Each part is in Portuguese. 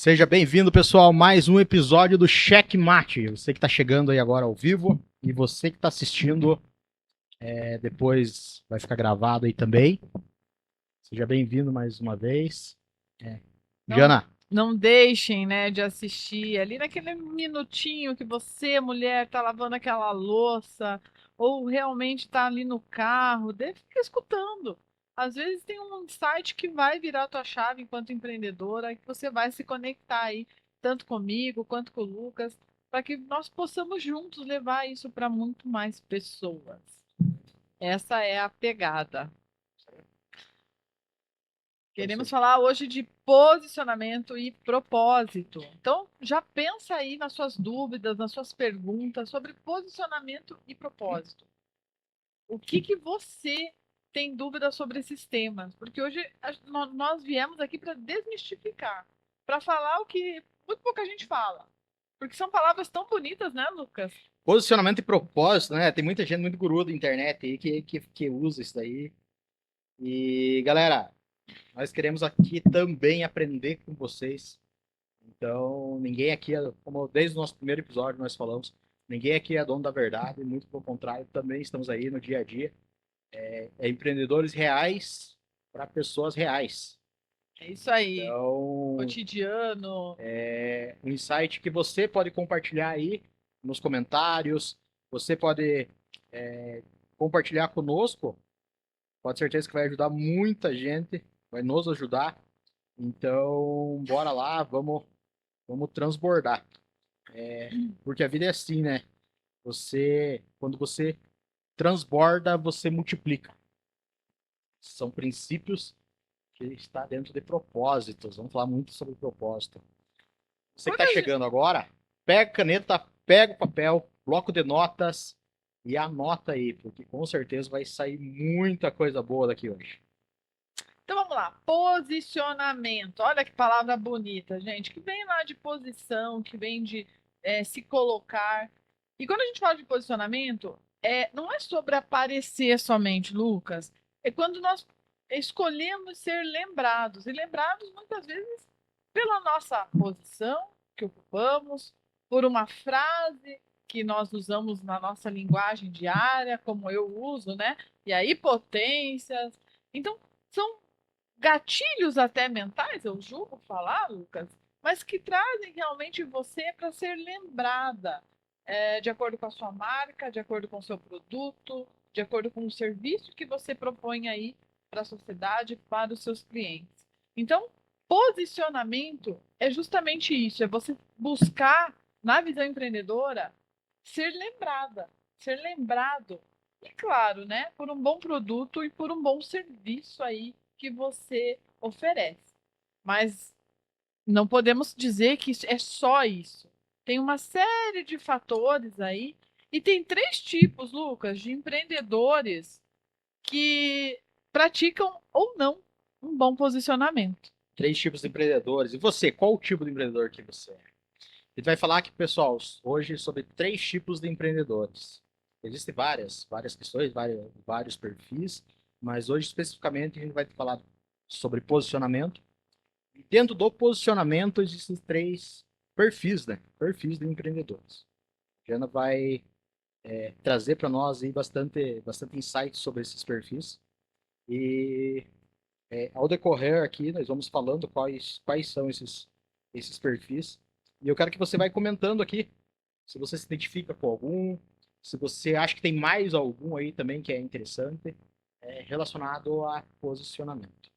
Seja bem-vindo, pessoal, a mais um episódio do Checkmate. Você que está chegando aí agora ao vivo e você que está assistindo, depois vai ficar gravado aí também. Seja bem-vindo mais uma vez. Não, Jana, não deixem, né, de assistir ali naquele minutinho que você, mulher, tá lavando aquela louça ou realmente tá ali no carro, deve ficar escutando. Às vezes tem um site que vai virar tua chave enquanto empreendedora, que você vai se conectar aí, tanto comigo quanto com o Lucas, para que nós possamos juntos levar isso para muito mais pessoas. Essa é a pegada. Queremos falar hoje de posicionamento e propósito. Então, já pensa aí nas suas dúvidas, nas suas perguntas sobre posicionamento e propósito. O que você tem dúvida sobre esses temas? Porque hoje nós viemos aqui para desmistificar, para falar o que muito pouca gente fala. Porque são palavras tão bonitas, né, Lucas? posicionamento e propósito, né? Tem muita gente muito guru da internet aí que usa isso daí. E, galera, nós queremos aqui também aprender com vocês. Então, ninguém aqui, como desde o nosso primeiro episódio nós falamos, ninguém aqui é dono da verdade, muito pelo contrário, também estamos aí no dia a dia. Empreendedores reais para pessoas reais. É isso aí. Então, Cotidiano. um insight que você pode compartilhar aí nos comentários, você pode compartilhar conosco, pode ter certeza que vai ajudar muita gente, vai nos ajudar. Então, bora lá, vamos transbordar. Porque a vida é assim, né? Quando você transborda, você multiplica. São princípios que está dentro de propósitos. Vamos falar muito sobre propósito. Você que Quando está a chegando agora, pega a caneta, pega o papel, bloco de notas e anota aí, porque com certeza vai sair muita coisa boa daqui hoje. Então vamos lá, posicionamento. Olha que palavra bonita, gente, que vem lá de posição, que vem de se colocar. E quando a gente fala de posicionamento, não é sobre aparecer somente, Lucas. É quando nós escolhemos ser lembrados. E lembrados muitas vezes pela nossa posição que ocupamos, por uma frase que nós usamos na nossa linguagem diária, como eu uso, né? E aí potências. Então, são gatilhos até mentais, eu julgo falar, Lucas, mas que trazem realmente você para ser lembrada, de acordo com a sua marca, de acordo com o seu produto, de acordo com o serviço que você propõe aí para a sociedade, para os seus clientes. Então, posicionamento é justamente isso, é você buscar, na visão empreendedora, ser lembrada, ser lembrado. E claro, né, por um bom produto e por um bom serviço aí que você oferece. Mas não podemos dizer que é só isso. Tem uma série de fatores aí. E tem três tipos, Lucas, de empreendedores que praticam ou não um bom posicionamento. Três tipos de empreendedores. E você, qual o tipo de empreendedor que você é? A gente vai falar aqui, pessoal, hoje sobre três tipos de empreendedores. Existem várias questões, vários perfis, mas hoje especificamente a gente vai falar sobre posicionamento. E dentro do posicionamento existem três perfis, né? Perfis de empreendedores. A Jana vai trazer para nós aí bastante insights sobre esses perfis. E ao decorrer aqui, nós vamos falando quais são esses perfis. E eu quero que você vai comentando aqui se você se identifica com algum, se você acha que tem mais algum aí também que é interessante, relacionado a posicionamento.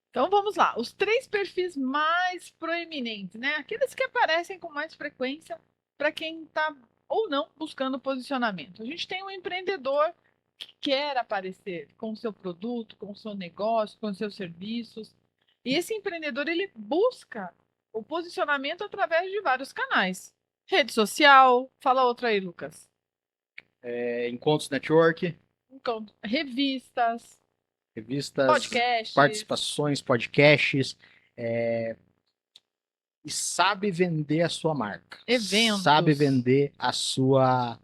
Então vamos lá, os três perfis mais proeminentes, né? Aqueles que aparecem com mais frequência para quem está ou não buscando posicionamento. A gente tem um empreendedor que quer aparecer com o seu produto, com o seu negócio, com os seus serviços. E esse empreendedor ele busca o posicionamento através de vários canais. Rede social, fala outra aí, Lucas. Encontros network, Então, revistas, revistas, podcasts, participações, podcasts, é, e sabe vender a sua marca, sabe eventos. vender a sua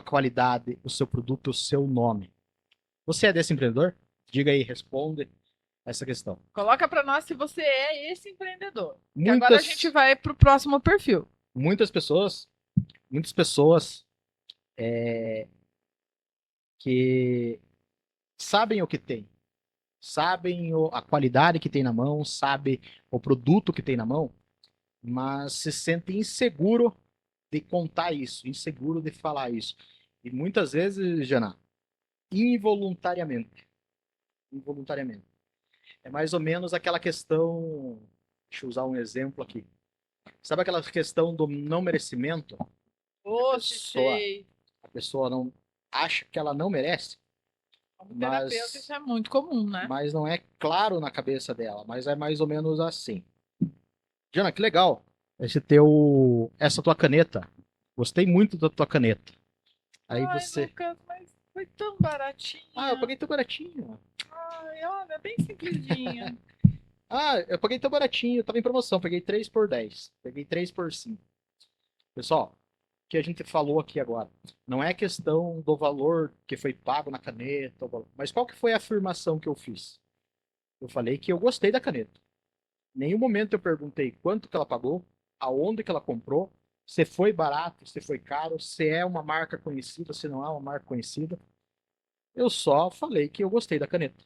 qualidade, o seu produto, o seu nome. Você é desse empreendedor? Diga aí, responde. essa questão. Coloca para nós se você é esse empreendedor. Que agora a Muitas, gente vai para o próximo perfil. muitas pessoas que sabem o que tem, sabem a qualidade que tem na mão, sabem o produto que tem na mão, mas se sentem inseguro de contar isso, inseguro de falar isso. E muitas vezes, Jana, involuntariamente. Involuntariamente. É mais ou menos aquela questão. Deixa eu usar um exemplo aqui. Sabe aquela questão do não merecimento? Ô, pessoa- sei. A pessoa não acha que ela não merece, Como terapeuta, isso é muito comum, né? mas não é claro na cabeça dela, mas é mais ou menos assim. Jana, que legal essa tua caneta. Gostei muito da tua caneta. Aí Ai, você. Lucas, mas foi tão baratinha. Ah, eu paguei tão baratinho. Ai, olha, bem simplesinha. Ah, eu paguei tão baratinho, tava em promoção, peguei 3 por 10. Peguei 3 por 5. Pessoal, o que a gente falou aqui agora, não é questão do valor que foi pago na caneta, mas qual que foi a afirmação que eu fiz? Eu falei que eu gostei da caneta. Em nenhum momento eu perguntei quanto que ela pagou, aonde que ela comprou, se foi barato, se foi caro, se é uma marca conhecida, se não é uma marca conhecida. Eu só falei que eu gostei da caneta.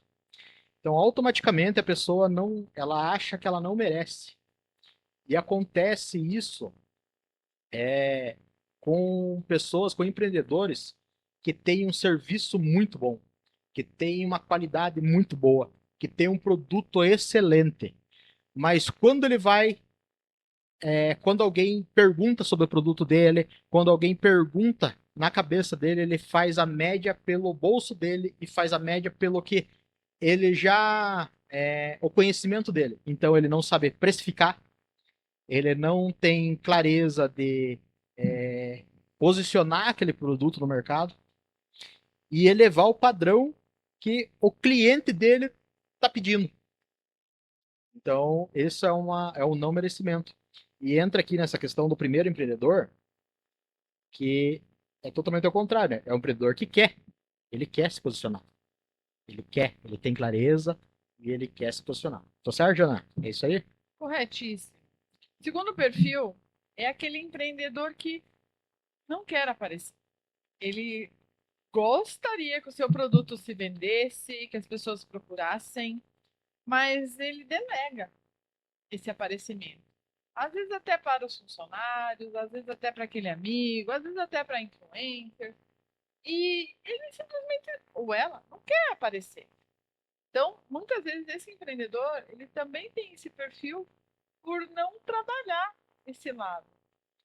Então, automaticamente a pessoa não, ela acha que ela não merece. E acontece isso com pessoas, com empreendedores que têm um serviço muito bom, que têm uma qualidade muito boa, que têm um produto excelente. Mas quando ele vai, quando alguém pergunta sobre o produto dele, quando alguém pergunta na cabeça dele, ele faz a média pelo bolso dele e faz a média pelo que ele já o conhecimento dele. Então ele não sabe precificar, ele não tem clareza de posicionar aquele produto no mercado e elevar o padrão que o cliente dele está pedindo. Então, isso é um não merecimento. E entra aqui nessa questão do primeiro empreendedor, que é totalmente ao contrário, né? É um empreendedor que quer. Ele quer se posicionar. Ele quer, ele tem clareza e ele quer se posicionar. Tô certo, Jana? É isso aí? Corretíssimo. Segundo perfil, é aquele empreendedor que não quer aparecer. Ele gostaria que o seu produto se vendesse, que as pessoas procurassem, mas ele delega esse aparecimento. Às vezes até para os funcionários, às vezes até para aquele amigo, às vezes até para influencer. E ele simplesmente, ou ela, não quer aparecer. Então, muitas vezes esse empreendedor, ele também tem esse perfil por não trabalhar esse lado.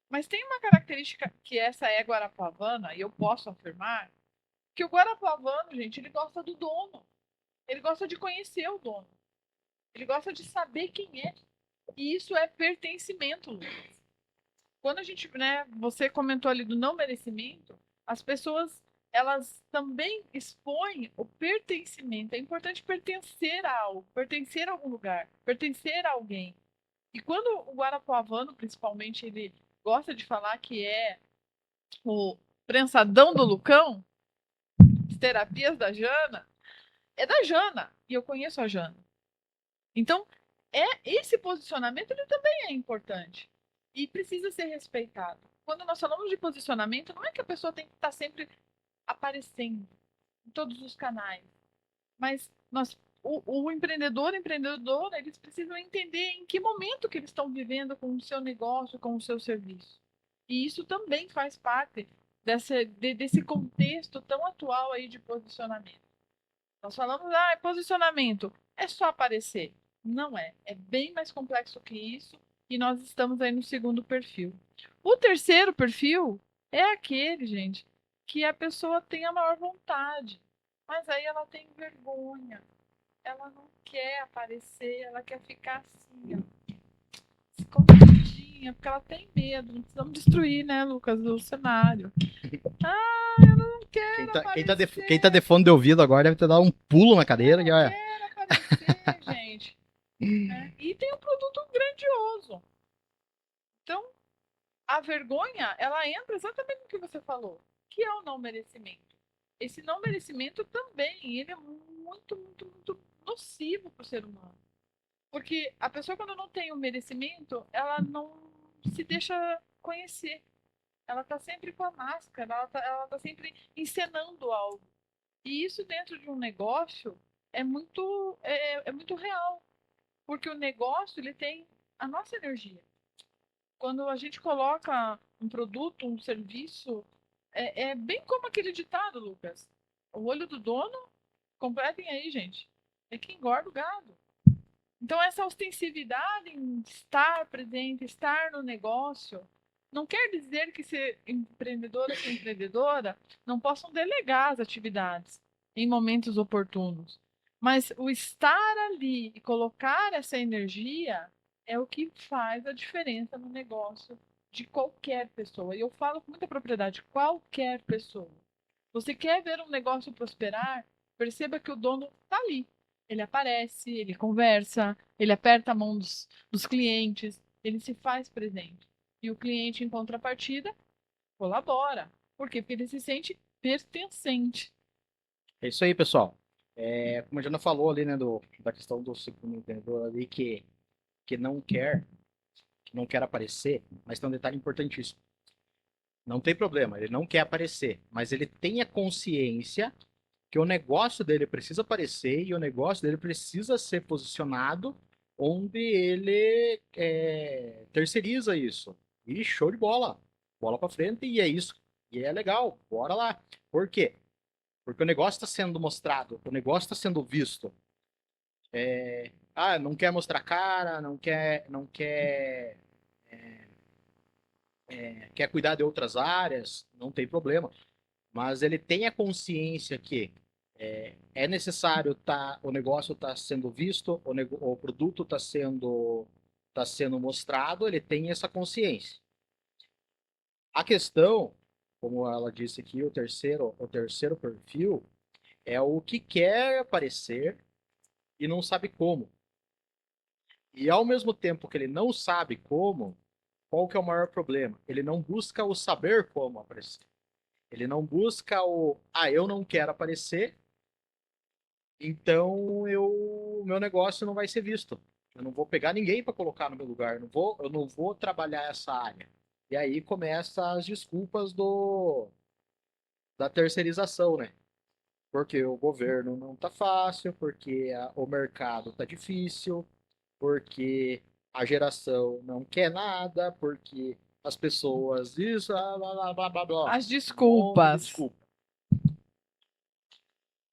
Mas tem uma característica que essa é guarapuavana, e eu posso afirmar, que o guarapuavano, gente, ele gosta do dono. Ele gosta de conhecer o dono. Ele gosta de saber quem é. E isso é pertencimento, Lucas. Quando a gente, né, você comentou ali do não merecimento, as pessoas, elas também expõem o pertencimento. É importante pertencer a algo, pertencer a algum lugar, pertencer a alguém. E quando o guarapuavano, principalmente, ele gosta de falar que é o prensadão do Lucão, as terapias da Jana, é da Jana. E eu conheço a Jana. Então, esse posicionamento ele também é importante e precisa ser respeitado. Quando nós falamos de posicionamento, não é que a pessoa tem que estar sempre aparecendo em todos os canais, mas o empreendedor, a empreendedora, eles precisam entender em que momento que eles estão vivendo com o seu negócio, com o seu serviço. E isso também faz parte desse contexto tão atual aí de posicionamento. Nós falamos, posicionamento, é só aparecer. Não é. É bem mais complexo que isso. E nós estamos aí no segundo perfil. O terceiro perfil é aquele, gente, que a pessoa tem a maior vontade. Mas aí ela tem vergonha. Ela não quer aparecer, ela quer ficar assim, ó, escondidinha, porque ela tem medo. Não precisamos destruir, né, Lucas, o cenário. Ah, eu não quero aparecer. Quem tá de fone de ouvido agora deve ter dado um pulo na cadeira. Eu Que, não olha. quero aparecer, gente. Né? E tem um produto grandioso. Então, a vergonha, ela entra exatamente no que você falou, que é o não merecimento. Esse não merecimento também, ele é muito, muito, muito, nocivo para o ser humano. Porque a pessoa, quando não tem o merecimento, ela não se deixa conhecer. Ela está sempre com a máscara, ela tá sempre encenando algo. E isso dentro de um negócio é muito real. Porque o negócio, ele tem a nossa energia. Quando a gente coloca um produto, um serviço, é bem como aquele ditado, Lucas. O olho do dono, completem aí, gente, é que engorda o gado. Então, essa ostensividade em estar presente, estar no negócio, não quer dizer que ser empreendedora ou empreendedora não possam delegar as atividades em momentos oportunos. Mas o estar ali e colocar essa energia é o que faz a diferença no negócio de qualquer pessoa. E eu falo com muita propriedade, qualquer pessoa. Você quer ver um negócio prosperar? Perceba que o dono está ali. Ele aparece, ele conversa, ele aperta a mão dos clientes, ele se faz presente. E o cliente, em contrapartida, colabora. Por quê? Porque ele se sente pertencente. É isso aí, pessoal. Como a Jana falou ali, né, da questão do segundo empreendedor ali que não quer aparecer, mas tem um detalhe importantíssimo. Não tem problema, ele não quer aparecer, mas ele tem a consciência que o negócio dele precisa aparecer e o negócio dele precisa ser posicionado onde ele terceiriza isso. E show de bola. Bola para frente e é isso. E é legal. Bora lá. Por quê? Porque o negócio está sendo mostrado, o negócio está sendo visto. Não quer mostrar cara, quer cuidar de outras áreas, não tem problema. Mas ele tem a consciência que é necessário o negócio está sendo visto, o produto tá sendo mostrado, ele tem essa consciência. A questão, como ela disse aqui, o terceiro perfil é o que quer aparecer e não sabe como. E ao mesmo tempo que ele não sabe como, qual que é o maior problema? Ele não busca o saber como aparecer. Ele não busca eu não quero aparecer, então meu negócio não vai ser visto. Eu não vou pegar ninguém para colocar no meu lugar, eu não vou trabalhar essa área. E aí começa as desculpas da terceirização, né? Porque o governo não tá fácil, porque o mercado tá difícil, porque a geração não quer nada, porque as pessoas isso, blá blá blá blá blá. As Um monte de desculpas. desculpa.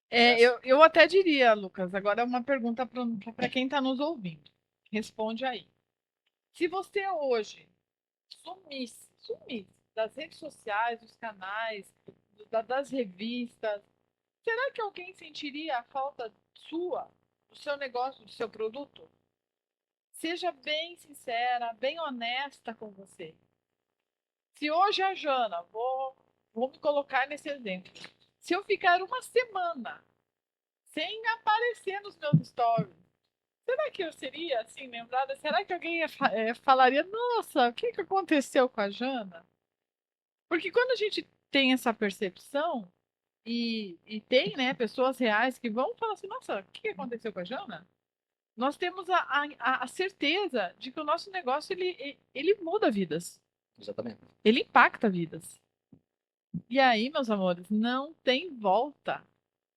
Essa- Eu até diria, Lucas, agora uma pergunta para quem está nos ouvindo. Responde aí. Se você hoje sumisse das redes sociais, dos canais, das revistas, será que alguém sentiria a falta sua, do seu negócio, do seu produto? Seja bem sincera, bem honesta com você. Se hoje a Jana, vou me colocar nesse exemplo. Se eu ficar uma semana sem aparecer nos meus stories, será que eu seria assim lembrada? Será que alguém falaria, nossa, o que aconteceu com a Jana? Porque quando a gente tem essa percepção e tem, né, pessoas reais que vão falar assim, nossa, o que aconteceu com a Jana? Nós temos a certeza de que o nosso negócio ele muda vidas, Exatamente. ele impacta vidas. E aí, meus amores, não tem volta.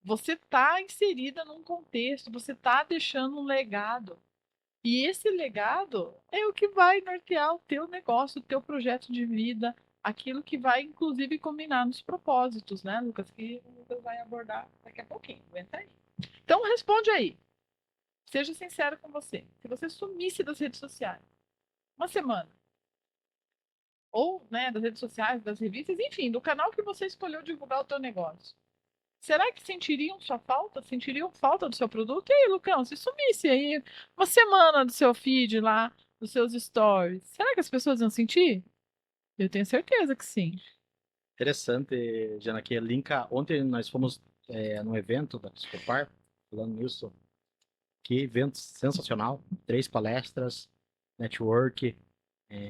Você está inserida num contexto, você está deixando um legado. E esse legado é o que vai nortear o teu negócio, o teu projeto de vida, aquilo que vai, inclusive, combinar nos propósitos, né, Lucas? Que o Lucas vai abordar daqui a pouquinho. Aguenta aí. Então, responde aí. Seja sincero com você. Se você sumisse das redes sociais, uma semana, ou, né, das redes sociais, das revistas, enfim, do canal que você escolheu divulgar o teu negócio, será que sentiriam sua falta? Sentiriam falta do seu produto? E aí, Lucão, se sumisse aí uma semana do seu feed lá, dos seus stories, será que as pessoas iam sentir? Eu tenho certeza que sim. Interessante, Jana, que linka. Ontem nós fomos num evento da Psicopar, falando nisso. Que evento sensacional. 3 palestras, network,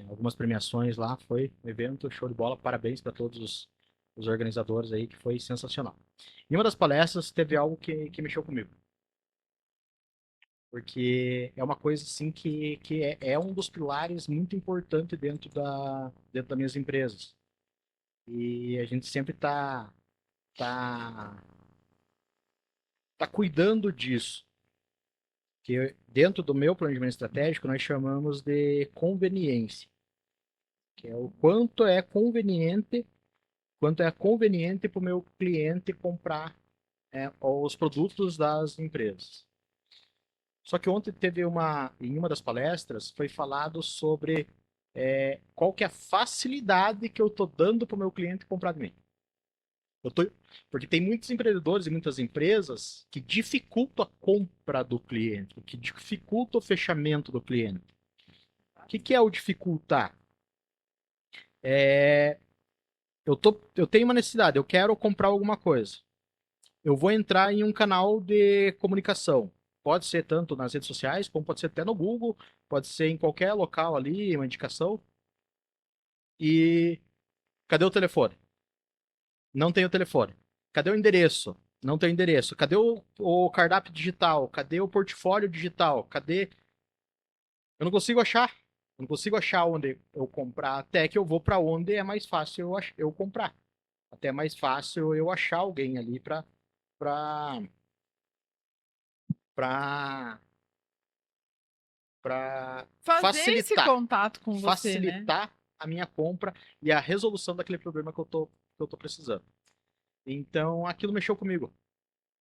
algumas premiações lá. Foi um evento show de bola. Parabéns para todos os organizadores aí, que foi sensacional. Em uma das palestras teve algo que mexeu comigo. Porque é uma coisa assim que é um dos pilares muito importante dentro das minhas empresas. E a gente sempre tá, tá cuidando disso. Que dentro do meu planejamento estratégico nós chamamos de conveniência, que é o quanto é conveniente para o meu cliente comprar os produtos das empresas. Só que ontem em uma das palestras, foi falado sobre qual que é a facilidade que eu estou dando para o meu cliente comprar de mim. Porque tem muitos empreendedores e muitas empresas que dificultam a compra do cliente, que dificultam o fechamento do cliente. O que é o dificultar? É, eu tenho uma necessidade, eu quero comprar alguma coisa. Eu vou entrar em um canal de comunicação. Pode ser tanto nas redes sociais, como pode ser até no Google, pode ser em qualquer local ali, uma indicação. E cadê o telefone? Não tem o telefone. Cadê o endereço? Não tem o endereço. Cadê o cardápio digital? Cadê o portfólio digital? Cadê? Eu não consigo achar. Eu não consigo achar onde eu comprar, até que eu vou para onde é mais fácil eu comprar. Até é mais fácil eu achar alguém ali para para para Fazer esse facilitar, contato com você, né? facilitar a minha compra e a resolução daquele problema que eu tô precisando. Então, aquilo mexeu comigo.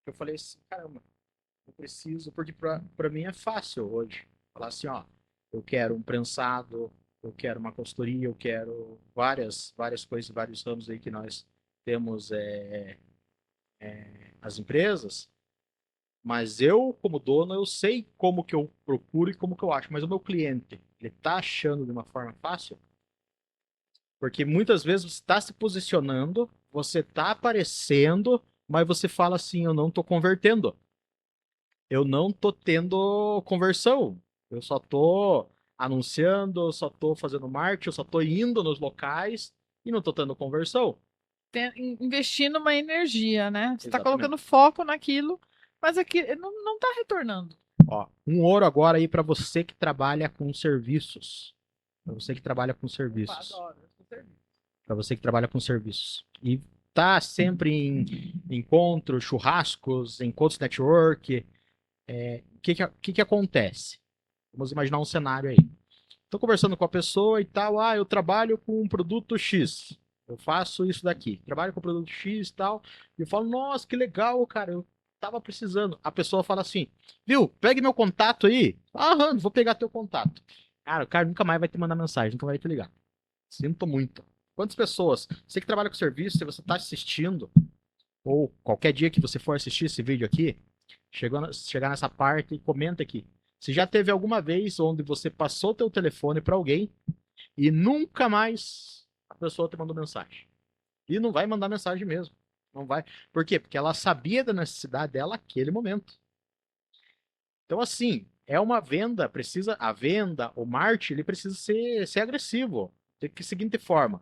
Eu falei assim, caramba, eu preciso, porque para mim é fácil hoje. Falar assim, ó, eu quero um prensado, eu quero uma consultoria, eu quero várias coisas, vários ramos aí que nós temos as empresas. Mas eu, como dono, eu sei como que eu procuro e como que eu acho. Mas o meu cliente, ele tá achando de uma forma fácil? Porque muitas vezes você está se posicionando, você está aparecendo, mas você fala assim, eu não estou convertendo. Eu não estou tendo conversão. Eu só estou anunciando, eu só estou fazendo marketing, eu só estou indo nos locais e não estou tendo conversão. Investindo uma energia, né? Você está Exatamente. colocando foco naquilo, mas aqui não está retornando. Ó, um ouro agora aí para você que trabalha com serviços. Para você que trabalha com serviços. Opa, adoro. Para você que trabalha com serviços. E tá sempre em encontros, churrascos, encontros network. O que acontece? Vamos imaginar um cenário aí. Estou conversando com a pessoa e tal. Ah, eu trabalho com um produto X. Eu faço isso daqui. Trabalho com o produto X e tal. E eu falo, nossa, que legal, cara. Eu tava precisando. A pessoa fala assim, viu? Pegue meu contato aí. Ah, vou pegar teu contato. Cara, o cara nunca mais vai te mandar mensagem, nunca vai te ligar. Sinto muito. Quantas pessoas? Você que trabalha com serviço, se você está assistindo, ou qualquer dia que você for assistir esse vídeo aqui, chegar nessa parte, comenta aqui. Se já teve alguma vez onde você passou teu telefone para alguém e nunca mais a pessoa te mandou mensagem. E não vai mandar mensagem mesmo. Não vai. Por quê? Porque ela sabia da necessidade dela naquele momento. Então, assim, é uma venda, a venda, o marketing, ele precisa ser agressivo. De que seguinte forma.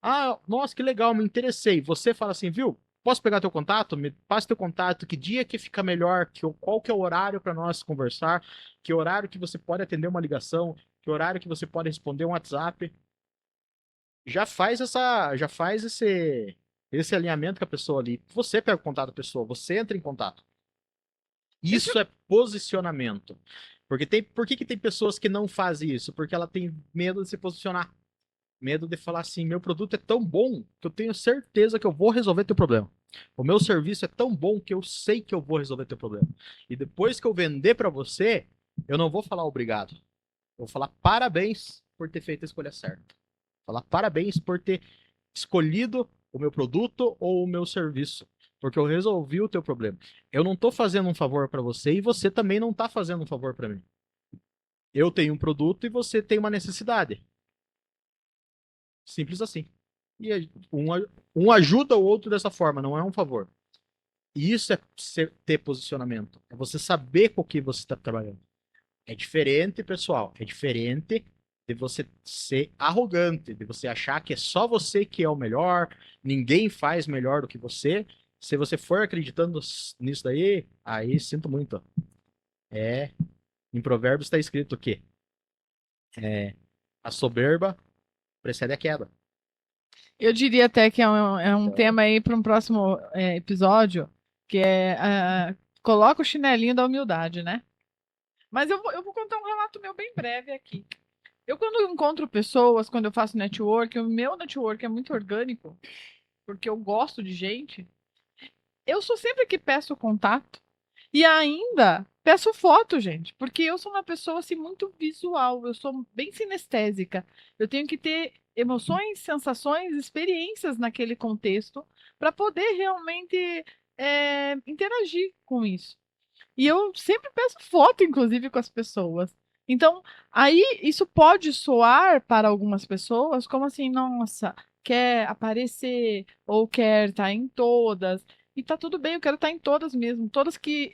Ah, nossa, que legal, me interessei. Você fala assim, viu? Posso pegar teu contato? Me passe teu contato. Que dia que fica melhor? Qual que é o horário para nós conversar? Que horário que você pode atender uma ligação? Que horário que você pode responder um WhatsApp? Já faz esse alinhamento com a pessoa ali. Você pega o contato da pessoa, você entra em contato. Isso é posicionamento. Por que tem pessoas que não fazem isso? Porque ela tem medo de se posicionar. Medo de falar assim, meu produto é tão bom que eu tenho certeza que eu vou resolver teu problema. O meu serviço é tão bom que eu sei que eu vou resolver teu problema. E depois que eu vender para você, eu não vou falar obrigado. Eu vou falar parabéns por ter feito a escolha certa. Falar parabéns por ter escolhido o meu produto ou o meu serviço, porque eu resolvi o teu problema. Eu não estou fazendo um favor para você e você também não está fazendo um favor para mim. Eu tenho um produto e você tem uma necessidade. Simples assim. E um ajuda o outro dessa forma, não é um favor. E isso é ter posicionamento. É você saber com o que você está trabalhando. É diferente, pessoal. É diferente de você ser arrogante, de você achar que é só você que é o melhor, ninguém faz melhor do que você. Se você for acreditando nisso daí, aí sinto muito. É Em Provérbios está escrito o quê? A soberba precede a queda. Eu diria até que é um Então, tema aí para um próximo episódio, que coloca o chinelinho da humildade, né? Mas eu vou contar um relato meu bem breve aqui. Eu, quando encontro pessoas, quando eu faço network, o meu network é muito orgânico, porque eu gosto de gente. Eu sou sempre que peço contato e ainda peço foto, gente, porque eu sou uma pessoa assim muito visual, eu sou bem sinestésica. Eu tenho que ter emoções, sensações, experiências naquele contexto para poder realmente interagir com isso. E eu sempre peço foto, inclusive, com as pessoas. Então, aí isso pode soar para algumas pessoas como assim, nossa, quer aparecer ou quer estar em todas. E tá tudo bem, eu quero estar em todas mesmo. Todas que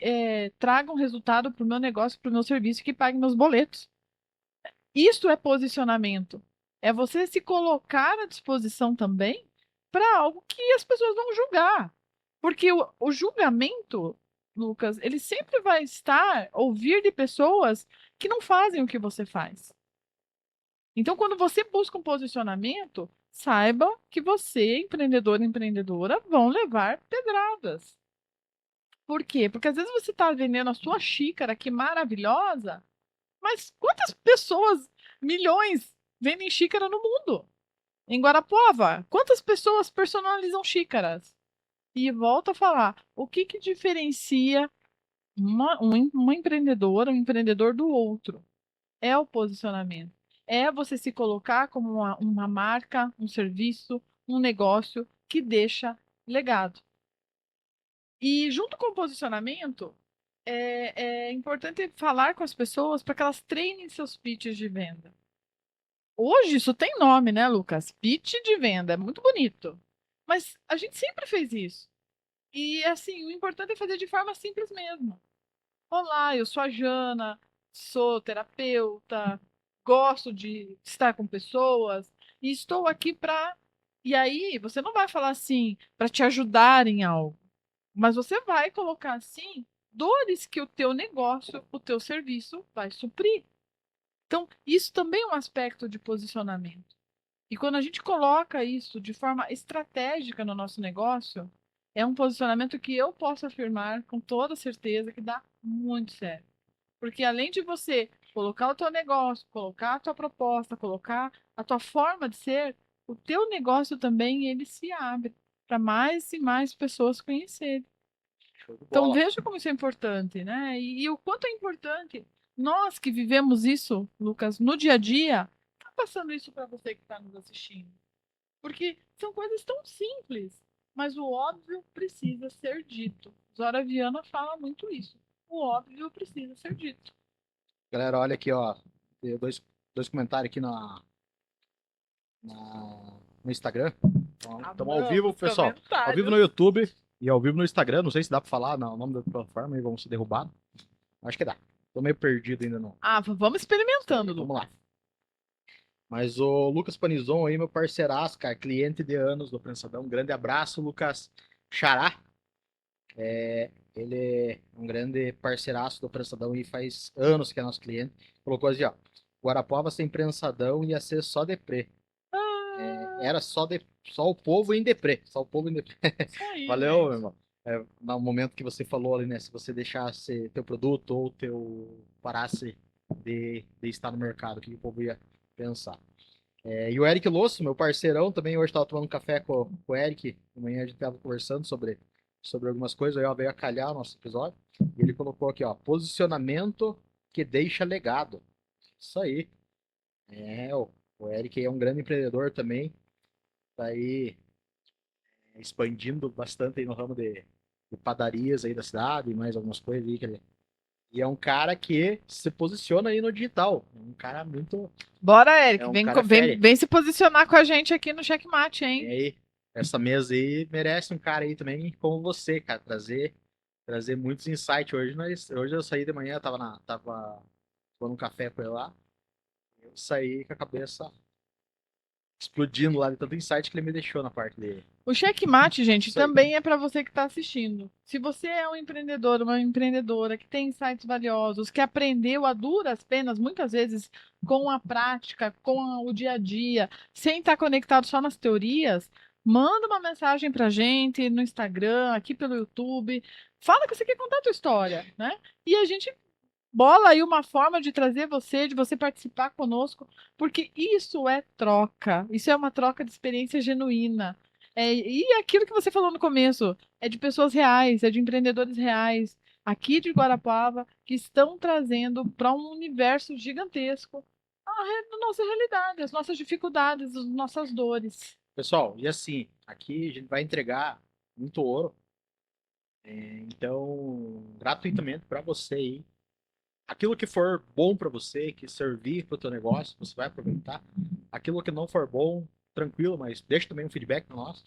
tragam resultado para o meu negócio, para o meu serviço, que paguem meus boletos. Isso é posicionamento. É você se colocar à disposição também para algo que as pessoas vão julgar. Porque o julgamento, Lucas, ele sempre vai ouvir de pessoas que não fazem o que você faz. Então, quando você busca um posicionamento, saiba que você, empreendedor e empreendedora, vão levar pedradas. Por quê? Porque às vezes você está vendendo a sua xícara, que maravilhosa, mas quantas pessoas, milhões, vendem xícara no mundo? Em Guarapuava, quantas pessoas personalizam xícaras? E volto a falar, o que que diferencia uma empreendedora, um empreendedor do outro? É o posicionamento. É você se colocar como uma marca, um serviço, um negócio que deixa legado. E junto com o posicionamento, é importante falar com as pessoas para que elas treinem seus pitches de venda. Hoje isso tem nome, né, Lucas? Pitch de venda, é muito bonito. Mas a gente sempre fez isso. E assim, o importante é fazer de forma simples mesmo. Olá, eu sou a Jana, sou terapeuta, gosto de estar com pessoas e estou aqui para. E aí, você não vai falar assim para te ajudar em algo, mas você vai colocar assim dores que o teu negócio, o teu serviço vai suprir. Então, isso também é um aspecto de posicionamento. E quando a gente coloca isso de forma estratégica no nosso negócio, é um posicionamento que eu posso afirmar com toda certeza que dá muito certo. Porque além de você colocar o teu negócio, colocar a tua proposta, colocar a tua forma de ser, o teu negócio também ele se abre para mais e mais pessoas conhecerem. show de Então bola. veja como isso é importante, né? E o quanto é importante nós que vivemos isso, Lucas, no dia a dia, tá passando isso para você que está nos assistindo. Porque são coisas tão simples, mas o óbvio precisa ser dito. Zora Viana fala muito isso. O óbvio precisa ser dito. Galera, olha aqui, ó. Tem dois comentários aqui no Instagram. Estamos ao vivo, Amamos pessoal. Ao vivo comentários. no YouTube e ao vivo no Instagram. Não sei se dá pra falar o nome da plataforma e vamos ser derrubados. Acho que dá. Tô meio perdido ainda não. Ah, vamos experimentando, Vamos lá. Lucas. Mas o Lucas Panizon aí, meu parceiraço, cara, cliente de anos do Prensadão. Um grande abraço, Lucas Xará. Ele é um grande parceiraço do Prensadão e faz anos que é nosso cliente. Colocou assim, ó. Guarapuava sem Prensadão ia ser só deprê. Ah, Era só o povo em deprê. Só o povo em deprê. isso aí, Valeu, meu gente. irmão. No momento que você falou ali, né? Se você deixasse teu produto ou teu parasse de estar no mercado, o que o povo ia pensar. E o Eric Losso, meu parceirão, também hoje estava tomando café com o Eric. Amanhã a gente estava conversando sobre algumas coisas. Aí ó, veio a calhar o nosso episódio. E ele colocou aqui, ó, posicionamento que deixa legado. Isso aí. O Eric é um grande empreendedor também. Tá aí expandindo bastante aí no ramo de padarias aí da cidade e mais algumas coisas aí e é um cara que se posiciona aí no digital. É um cara muito. Bora, É Eric. um Vem, cara vem, fere. vem se posicionar com a gente aqui no Checkmate, E hein? aí, essa mesa aí merece um cara aí também como você, cara. Trazer muitos insights. Hoje eu saí de manhã, tava tomando um café com ele lá. Eu saí com a cabeça explodindo lá de tanto insight que ele me deixou na parte dele. O checkmate, gente, Isso aí. também é para você que está assistindo. Se você é um empreendedor, uma empreendedora que tem insights valiosos, que aprendeu a duras penas, muitas vezes com a prática, o dia a dia, sem estar conectado só nas teorias, manda uma mensagem para a gente no Instagram, aqui pelo YouTube. Fala que você quer contar a tua história, né? E a gente bola aí uma forma de trazer você, de você participar conosco, porque isso é troca. Isso é uma troca de experiência genuína. E aquilo que você falou no começo, é de pessoas reais, é de empreendedores reais, aqui de Guarapuava, que estão trazendo para um universo gigantesco a nossa realidade, as nossas dificuldades, as nossas dores. Pessoal, e assim, aqui a gente vai entregar muito ouro. Então, gratuitamente para você aí. Aquilo que for bom para você, que servir para o teu negócio, você vai aproveitar. Aquilo que não for bom, tranquilo, mas deixa também um feedback para nós.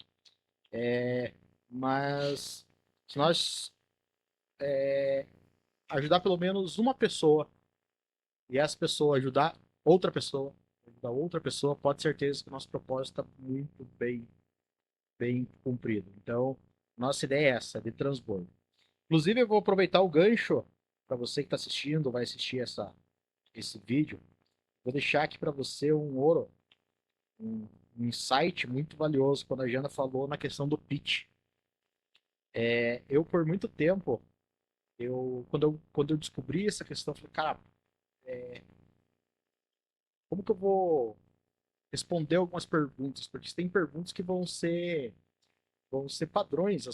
Mas se nós ajudar pelo menos uma pessoa e essa pessoa ajudar outra pessoa, pode ter certeza que o nosso propósito está muito bem cumprido. Então, nossa ideia é essa, de transbordo. Inclusive, eu vou aproveitar o gancho para você que está assistindo, vai assistir esse vídeo. Vou deixar aqui para você um ouro, um insight muito valioso quando a Jana falou na questão do pitch. Eu, por muito tempo, quando eu descobri essa questão, eu falei, cara, como que eu vou responder algumas perguntas? Porque tem perguntas que vão ser padrões,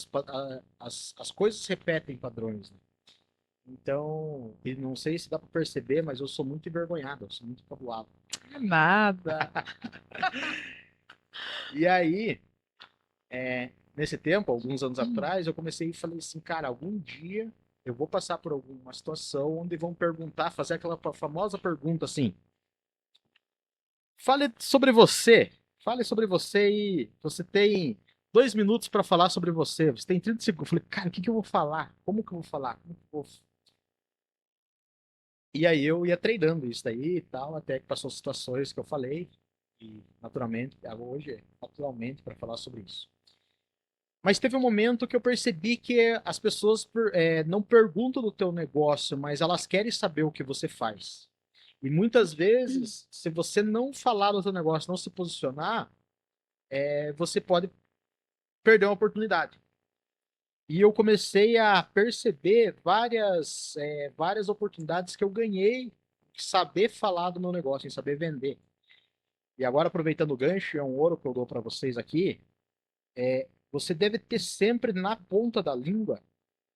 as coisas repetem padrões, né? Então, e não sei se dá para perceber, mas eu sou muito envergonhado, eu sou muito cabulado. Nada. E aí, nesse tempo, alguns anos atrás, eu comecei e falei assim, cara, algum dia eu vou passar por alguma situação onde vão perguntar, fazer aquela famosa pergunta assim, fale sobre você e você tem 2 minutos para falar sobre você, você tem 30 segundos. Eu falei, cara, o que eu vou falar? Como que eu vou falar? E aí eu ia treinando isso daí e tal, até que passou situações que eu falei, e naturalmente, hoje, atualmente, para falar sobre isso. Mas teve um momento que eu percebi que as pessoas não perguntam do teu negócio, mas elas querem saber o que você faz. E muitas vezes, se você não falar do teu negócio, não se posicionar, você pode perder uma oportunidade. E eu comecei a perceber várias oportunidades que eu ganhei em saber falar do meu negócio, em saber vender. E agora, aproveitando o gancho, é um ouro que eu dou para vocês aqui, você deve ter sempre na ponta da língua,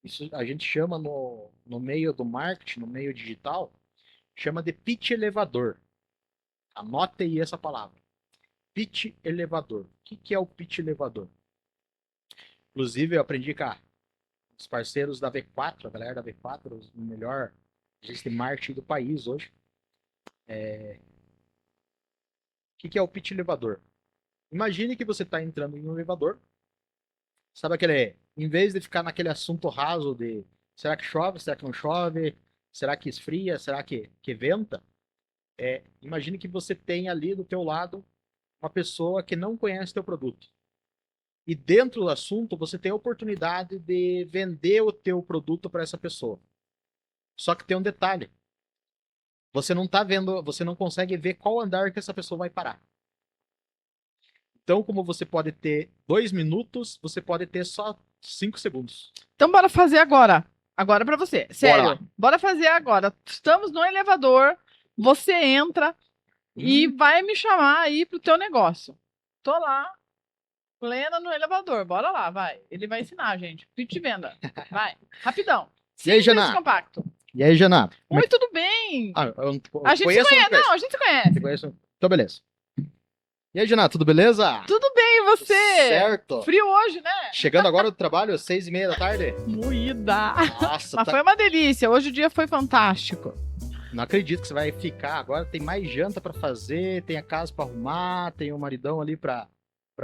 isso a gente chama no meio do marketing, no meio digital, chama de pitch elevador. Anote aí essa palavra. Pitch elevador. O que é o pitch elevador? Inclusive, eu aprendi com os parceiros da V4, a galera da V4, o melhor agência de marketing do país hoje. O que é o pitch elevador? Imagine que você está entrando em um elevador. Sabe em vez de ficar naquele assunto raso de será que chove, será que não chove, será que esfria, será que venta? Imagine que você tem ali do teu lado uma pessoa que não conhece teu produto. E dentro do assunto, você tem a oportunidade de vender o teu produto para essa pessoa. Só que tem um detalhe. Você não tá vendo, você não consegue ver qual andar que essa pessoa vai parar. Então, como você pode ter 2 minutos, você pode ter só 5 segundos. Então, bora fazer agora. Agora para você. Sério. Bora. Bora fazer agora. Estamos no elevador. Você entra e vai me chamar aí pro teu negócio. Tô lá, plena no elevador. Bora lá, vai. Ele vai ensinar, gente. Pitch de venda. Vai. Rapidão. E aí, Simples, Jana? compacto. E aí, Jana? Oi, tudo bem? Eu A gente se conhece. Não, a gente se conhece. Então, beleza. E aí, Jana, tudo beleza? Tudo bem, e você? Certo. Frio hoje, né? Chegando agora do trabalho, 6:30 da tarde. Moída. Nossa, Mas foi uma delícia. Hoje o dia foi fantástico. Não acredito que você vai ficar. Agora tem mais janta pra fazer, tem a casa pra arrumar, tem o maridão ali pra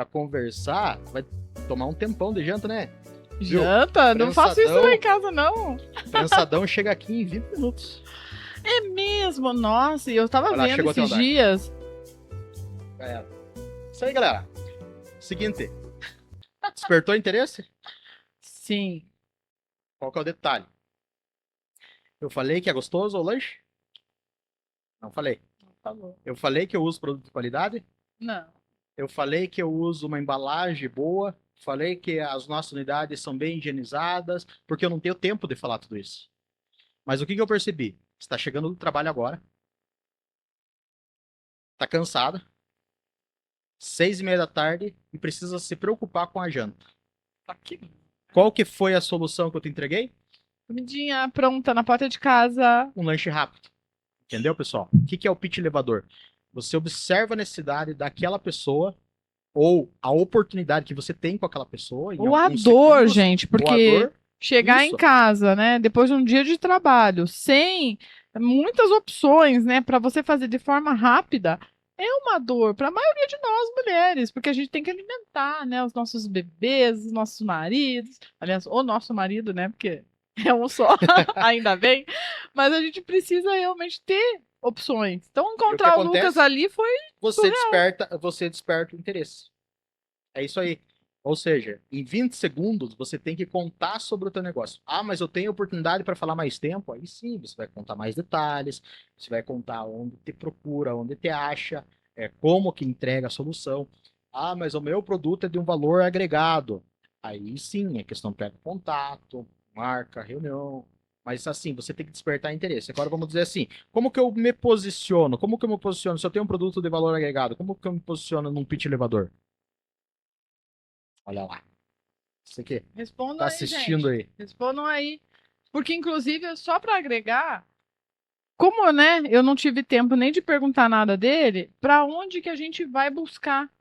conversar. Vai tomar um tempão de janta, né? Janta? Não faço isso lá em casa, não. Prensadão chega aqui em 20 minutos. É mesmo? Nossa, e eu tava Ela vendo chegou até esses o andar. dias. Isso aí, galera. Seguinte. Despertou interesse? Sim. Qual que é o detalhe? Eu falei que é gostoso o lanche? Não falei. Falou. Eu falei que eu uso produto de qualidade? Não. Eu falei que eu uso uma embalagem boa? Falei que as nossas unidades são bem higienizadas? Porque eu não tenho tempo de falar tudo isso. Mas o que que eu percebi? Você está chegando do trabalho agora, está cansada, 6:30 da tarde e precisa se preocupar com a janta. Aqui. Qual que foi a solução que eu te entreguei? Comidinha pronta na porta de casa. Um lanche rápido. Entendeu, pessoal? O que que é o pitch elevador? Você observa a necessidade daquela pessoa ou a oportunidade que você tem com aquela pessoa. O a dor, gente, o porque dor, chegar isso. em casa, né, depois de um dia de trabalho, sem muitas opções, né, para você fazer de forma rápida, é uma dor para a maioria de nós mulheres, porque a gente tem que alimentar, né, os nossos bebês, os nossos maridos, aliás, o nosso marido, né, porque é um só, ainda bem, mas a gente precisa realmente ter opções. Então, encontrar o Lucas acontece? ali foi Você desperta o interesse. É isso aí. Ou seja, em 20 segundos você tem que contar sobre o teu negócio. Ah, mas eu tenho oportunidade para falar mais tempo? Aí sim, você vai contar mais detalhes, você vai contar onde te procura, onde te acha, como que entrega a solução. Ah, mas o meu produto é de um valor agregado. Aí sim, é questão de contato, marca, reunião. Mas assim, você tem que despertar interesse. Agora vamos dizer assim, como que eu me posiciono? Como que eu me posiciono? Se eu tenho um produto de valor agregado, como que eu me posiciono num pitch elevador? Olha lá. Você que Respondam tá aí, assistindo gente. aí. Respondam aí. Porque, inclusive, só para agregar, como, né, eu não tive tempo nem de perguntar nada dele, para onde que a gente vai buscar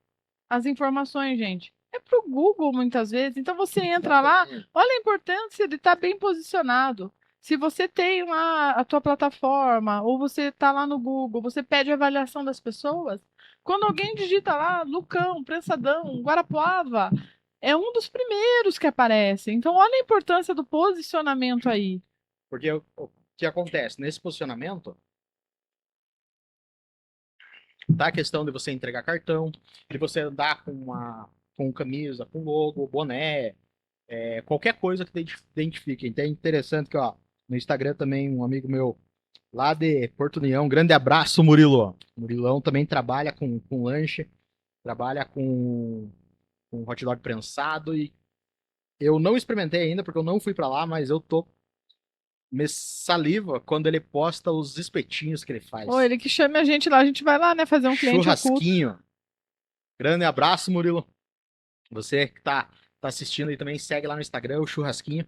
as informações, gente? É pro Google, muitas vezes. Então, você entra lá, olha a importância de estar bem posicionado. Se você tem lá a tua plataforma, ou você está lá no Google, você pede a avaliação das pessoas, quando alguém digita lá, Lucão, Prensadão, Guarapuava, é um dos primeiros que aparece. Então, olha a importância do posicionamento aí. Porque o que acontece? Nesse posicionamento, tá a questão de você entregar cartão, de você andar com camisa, com logo, boné, qualquer coisa que te identifique. Então é interessante que, ó, no Instagram também, um amigo meu lá de Porto União, grande abraço, Murilo. Murilão também trabalha com lanche, trabalha com hot dog prensado e eu não experimentei ainda porque eu não fui para lá, mas eu tô me saliva quando ele posta os espetinhos que ele faz. Ou ele que chame a gente lá, a gente vai lá, né, fazer um cliente oculto. Churrasquinho. Grande abraço, Murilo. Você que tá assistindo e também segue lá no Instagram o Churrasquinho.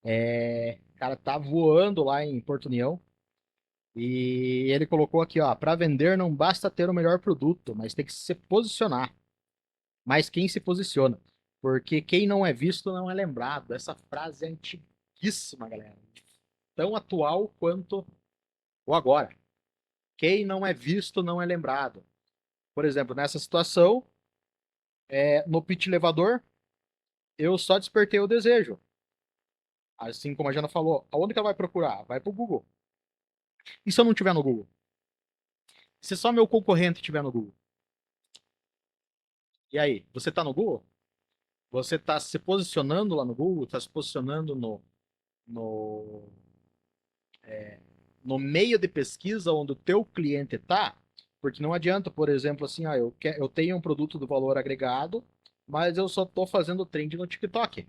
O cara tá voando lá em Porto União. E ele colocou aqui, ó, para vender não basta ter o melhor produto, mas tem que se posicionar. Mas quem se posiciona? Porque quem não é visto não é lembrado. Essa frase é antiguíssima, galera. Tão atual quanto o agora. Quem não é visto não é lembrado. Por exemplo, nessa situação, no pitch elevador, eu só despertei o desejo. Assim como a Jana falou, aonde que ela vai procurar? Vai pro Google. E se eu não tiver no Google? Se só meu concorrente tiver no Google? E aí, você tá no Google? Você tá se posicionando lá no Google? Tá se posicionando no, no meio de pesquisa onde o teu cliente tá? Porque não adianta, por exemplo, assim, eu tenho um produto do valor agregado, mas eu só tô fazendo trend no TikTok.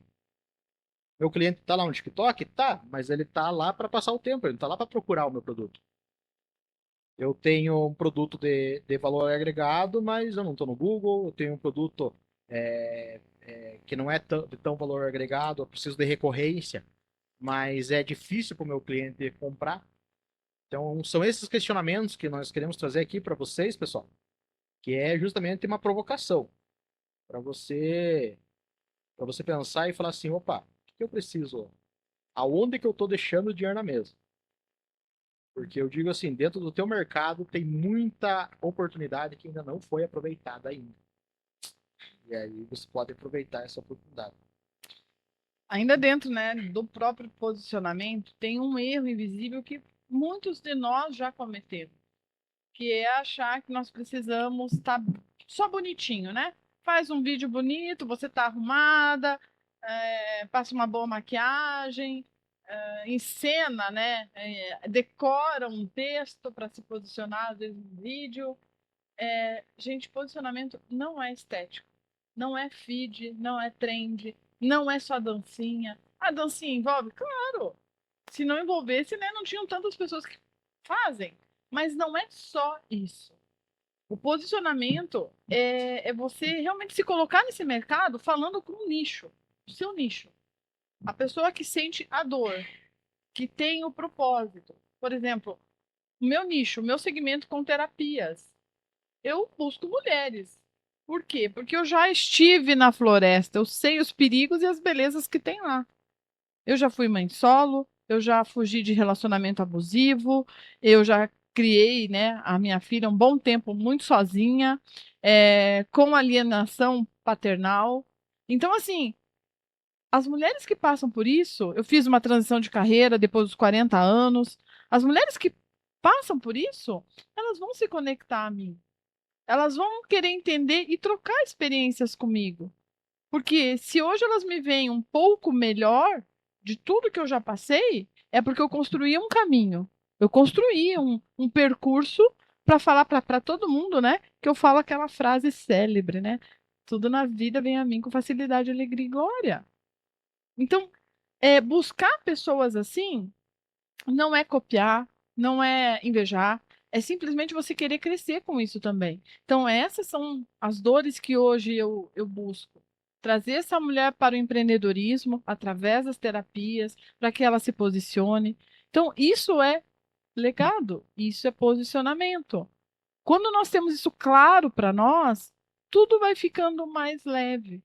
Meu cliente tá lá no TikTok? Tá, mas ele tá lá para passar o tempo, ele tá lá para procurar o meu produto. Eu tenho um produto de valor agregado, mas eu não estou no Google. Eu tenho um produto que não é de tão valor agregado, eu preciso de recorrência, mas é difícil para o meu cliente comprar. Então, são esses questionamentos que nós queremos trazer aqui para vocês, pessoal, que é justamente uma provocação para você pensar e falar assim, opa, o que eu preciso? Aonde que eu estou deixando dinheiro na mesa? Porque eu digo assim, dentro do teu mercado tem muita oportunidade que ainda não foi aproveitada ainda. E aí você pode aproveitar essa oportunidade. Ainda dentro, né, do próprio posicionamento, tem um erro invisível que muitos de nós já cometeram, que é achar que nós precisamos estar só bonitinho, né? Faz um vídeo bonito, você tá arrumada, passa uma boa maquiagem, encena, né? Decora um texto para se posicionar, às vezes, no vídeo. Gente, posicionamento não é estético, não é feed, não é trend, não é só dancinha. A dancinha envolve? Claro! Se não envolvesse, né, não tinham tantas pessoas que fazem. Mas não é só isso. O posicionamento é você realmente se colocar nesse mercado falando com o nicho, o seu nicho. A pessoa que sente a dor, que tem o propósito. Por exemplo, o meu nicho, o meu segmento com terapias. Eu busco mulheres. Por quê? Porque eu já estive na floresta, eu sei os perigos e as belezas que tem lá. Eu já fui mãe solo, eu já fugi de relacionamento abusivo, eu já criei, né, a minha filha um bom tempo muito sozinha, com alienação paternal. Então, assim, as mulheres que passam por isso, eu fiz uma transição de carreira depois dos 40 anos, as mulheres que passam por isso, elas vão se conectar a mim. Elas vão querer entender e trocar experiências comigo. Porque se hoje elas me veem um pouco melhor de tudo que eu já passei, é porque eu construí um caminho. Eu construí um percurso para falar para todo mundo, né? Que eu falo aquela frase célebre, né? Tudo na vida vem a mim com facilidade, alegria e glória. Então, buscar pessoas assim não é copiar, não é invejar, é simplesmente você querer crescer com isso também. Então, essas são as dores que hoje eu busco. Trazer essa mulher para o empreendedorismo através das terapias, para que ela se posicione. Então, isso é legado, isso é posicionamento. Quando nós temos isso claro para nós, tudo vai ficando mais leve.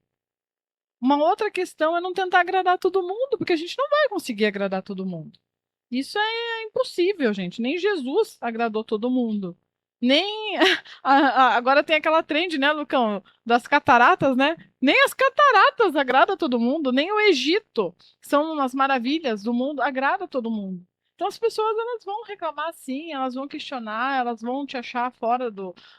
Uma outra questão é não tentar agradar todo mundo, porque a gente não vai conseguir agradar todo mundo. Isso é impossível, gente. Nem Jesus agradou todo mundo. Nem. Agora tem aquela trend, né, Lucão? Das cataratas, né? Nem as cataratas agradam todo mundo, nem o Egito, que são umas maravilhas do mundo, agrada todo mundo. Então as pessoas elas vão reclamar sim, elas vão questionar, elas vão te achar fora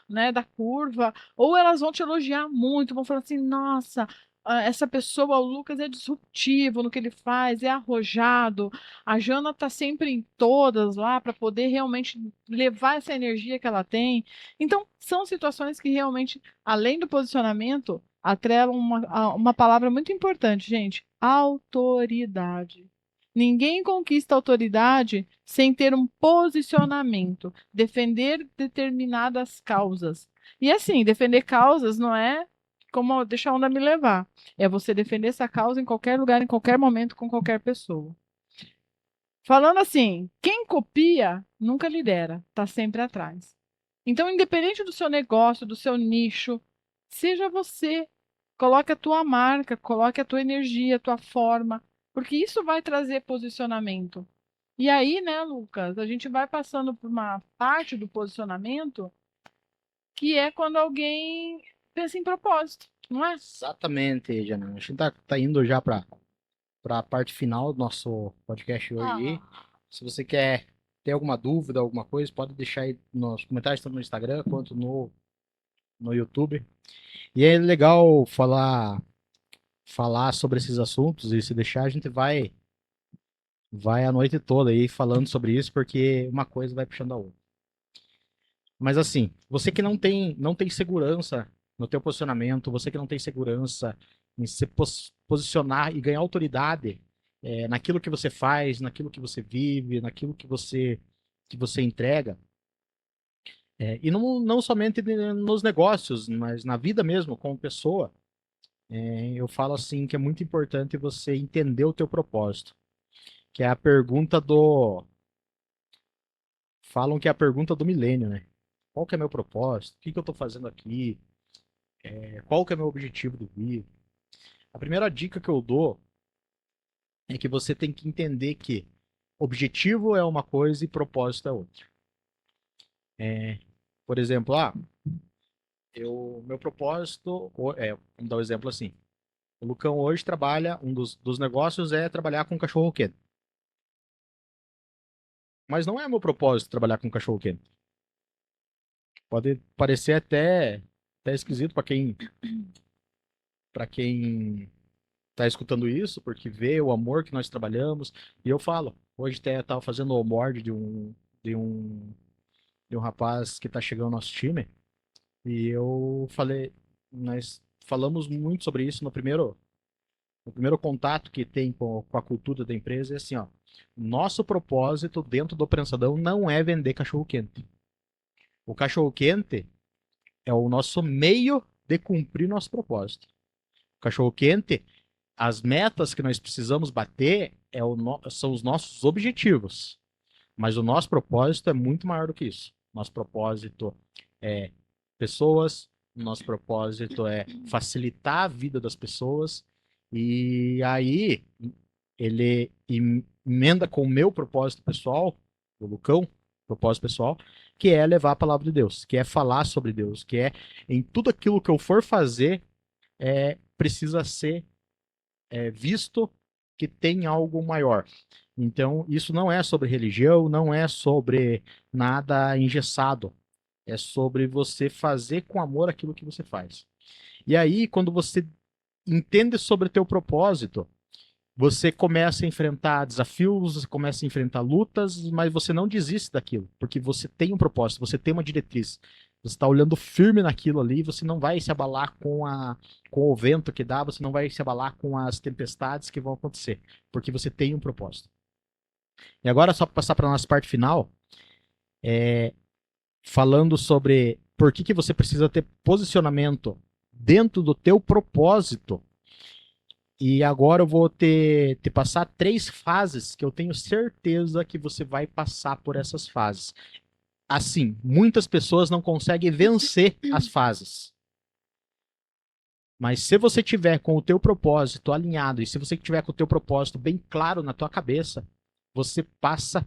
né, da curva, ou elas vão te elogiar muito, vão falar assim: nossa, essa pessoa, o Lucas, é disruptivo no que ele faz, é arrojado, a Jana está sempre em todas lá para poder realmente levar essa energia que ela tem. Então, são situações que realmente, além do posicionamento, atrelam uma palavra muito importante, gente: autoridade. Ninguém conquista autoridade sem ter um posicionamento, defender determinadas causas. E assim, defender causas não é como deixar a onda me levar. É você defender essa causa em qualquer lugar, em qualquer momento, com qualquer pessoa. Falando assim, quem copia nunca lidera, está sempre atrás. Então, independente do seu negócio, do seu nicho, seja você. Coloque a tua marca, coloque a tua energia, a tua forma, porque isso vai trazer posicionamento. E aí, né, Lucas, a gente vai passando por uma parte do posicionamento que é quando alguém pensa em propósito, não é? Exatamente, Jana. A gente tá indo já para a parte final do nosso podcast hoje. Se você quer ter alguma dúvida, alguma coisa, pode deixar aí nos comentários, tanto no Instagram quanto no YouTube. E é legal falar sobre esses assuntos, e se deixar, a gente vai a noite toda aí falando sobre isso, porque uma coisa vai puxando a outra. Mas assim, você que não tem segurança no teu posicionamento, você que não tem segurança em se posicionar e ganhar autoridade naquilo que você faz, naquilo que você vive, naquilo que você entrega, e não somente nos negócios, mas na vida mesmo, como pessoa, eu falo assim que é muito importante você entender o teu propósito, que é a pergunta do... Falam que é a pergunta do milênio, né? Qual que é meu propósito? O que que eu estou fazendo aqui? Qual que é meu objetivo de vida? A primeira dica que eu dou é que você tem que entender que objetivo é uma coisa e propósito é outra. Por exemplo, meu propósito, vamos dar um exemplo assim. O Lucão hoje trabalha, um dos negócios é trabalhar com cachorro quente. Mas não é meu propósito trabalhar com cachorro quente. Pode parecer até até esquisito para quem tá escutando isso, porque vê o amor que nós trabalhamos. E eu falo, hoje até eu tava fazendo o onboard de um, de um rapaz que tá chegando no nosso time, e eu falei, nós falamos muito sobre isso no primeiro contato que tem com a cultura da empresa, é assim, ó, nosso propósito dentro do Prensadão não é vender cachorro-quente. O cachorro-quente é o nosso meio de cumprir nosso propósito. O cachorro-quente, as metas que nós precisamos bater são os nossos objetivos. Mas o nosso propósito é muito maior do que isso. Nosso propósito é pessoas, nosso propósito é facilitar a vida das pessoas. E aí ele emenda com o meu propósito pessoal, o Lucão, propósito pessoal, que é levar a palavra de Deus, que é falar sobre Deus, que é em tudo aquilo que eu for fazer, precisa ser visto que tem algo maior. Então, isso não é sobre religião, não é sobre nada engessado. É sobre você fazer com amor aquilo que você faz. E aí, quando você entende sobre o teu propósito, você começa a enfrentar desafios, você começa a enfrentar lutas, mas você não desiste daquilo, porque você tem um propósito, você tem uma diretriz. Você está olhando firme naquilo ali, você não vai se abalar com o vento que dá, você não vai se abalar com as tempestades que vão acontecer, porque você tem um propósito. E agora, só para passar para a nossa parte final, falando sobre por que você precisa ter posicionamento dentro do teu propósito. E agora eu vou te passar 3 fases que eu tenho certeza que você vai passar por essas fases. Assim, muitas pessoas não conseguem vencer as fases. Mas se você tiver com o teu propósito alinhado e se você tiver com o teu propósito bem claro na tua cabeça, você passa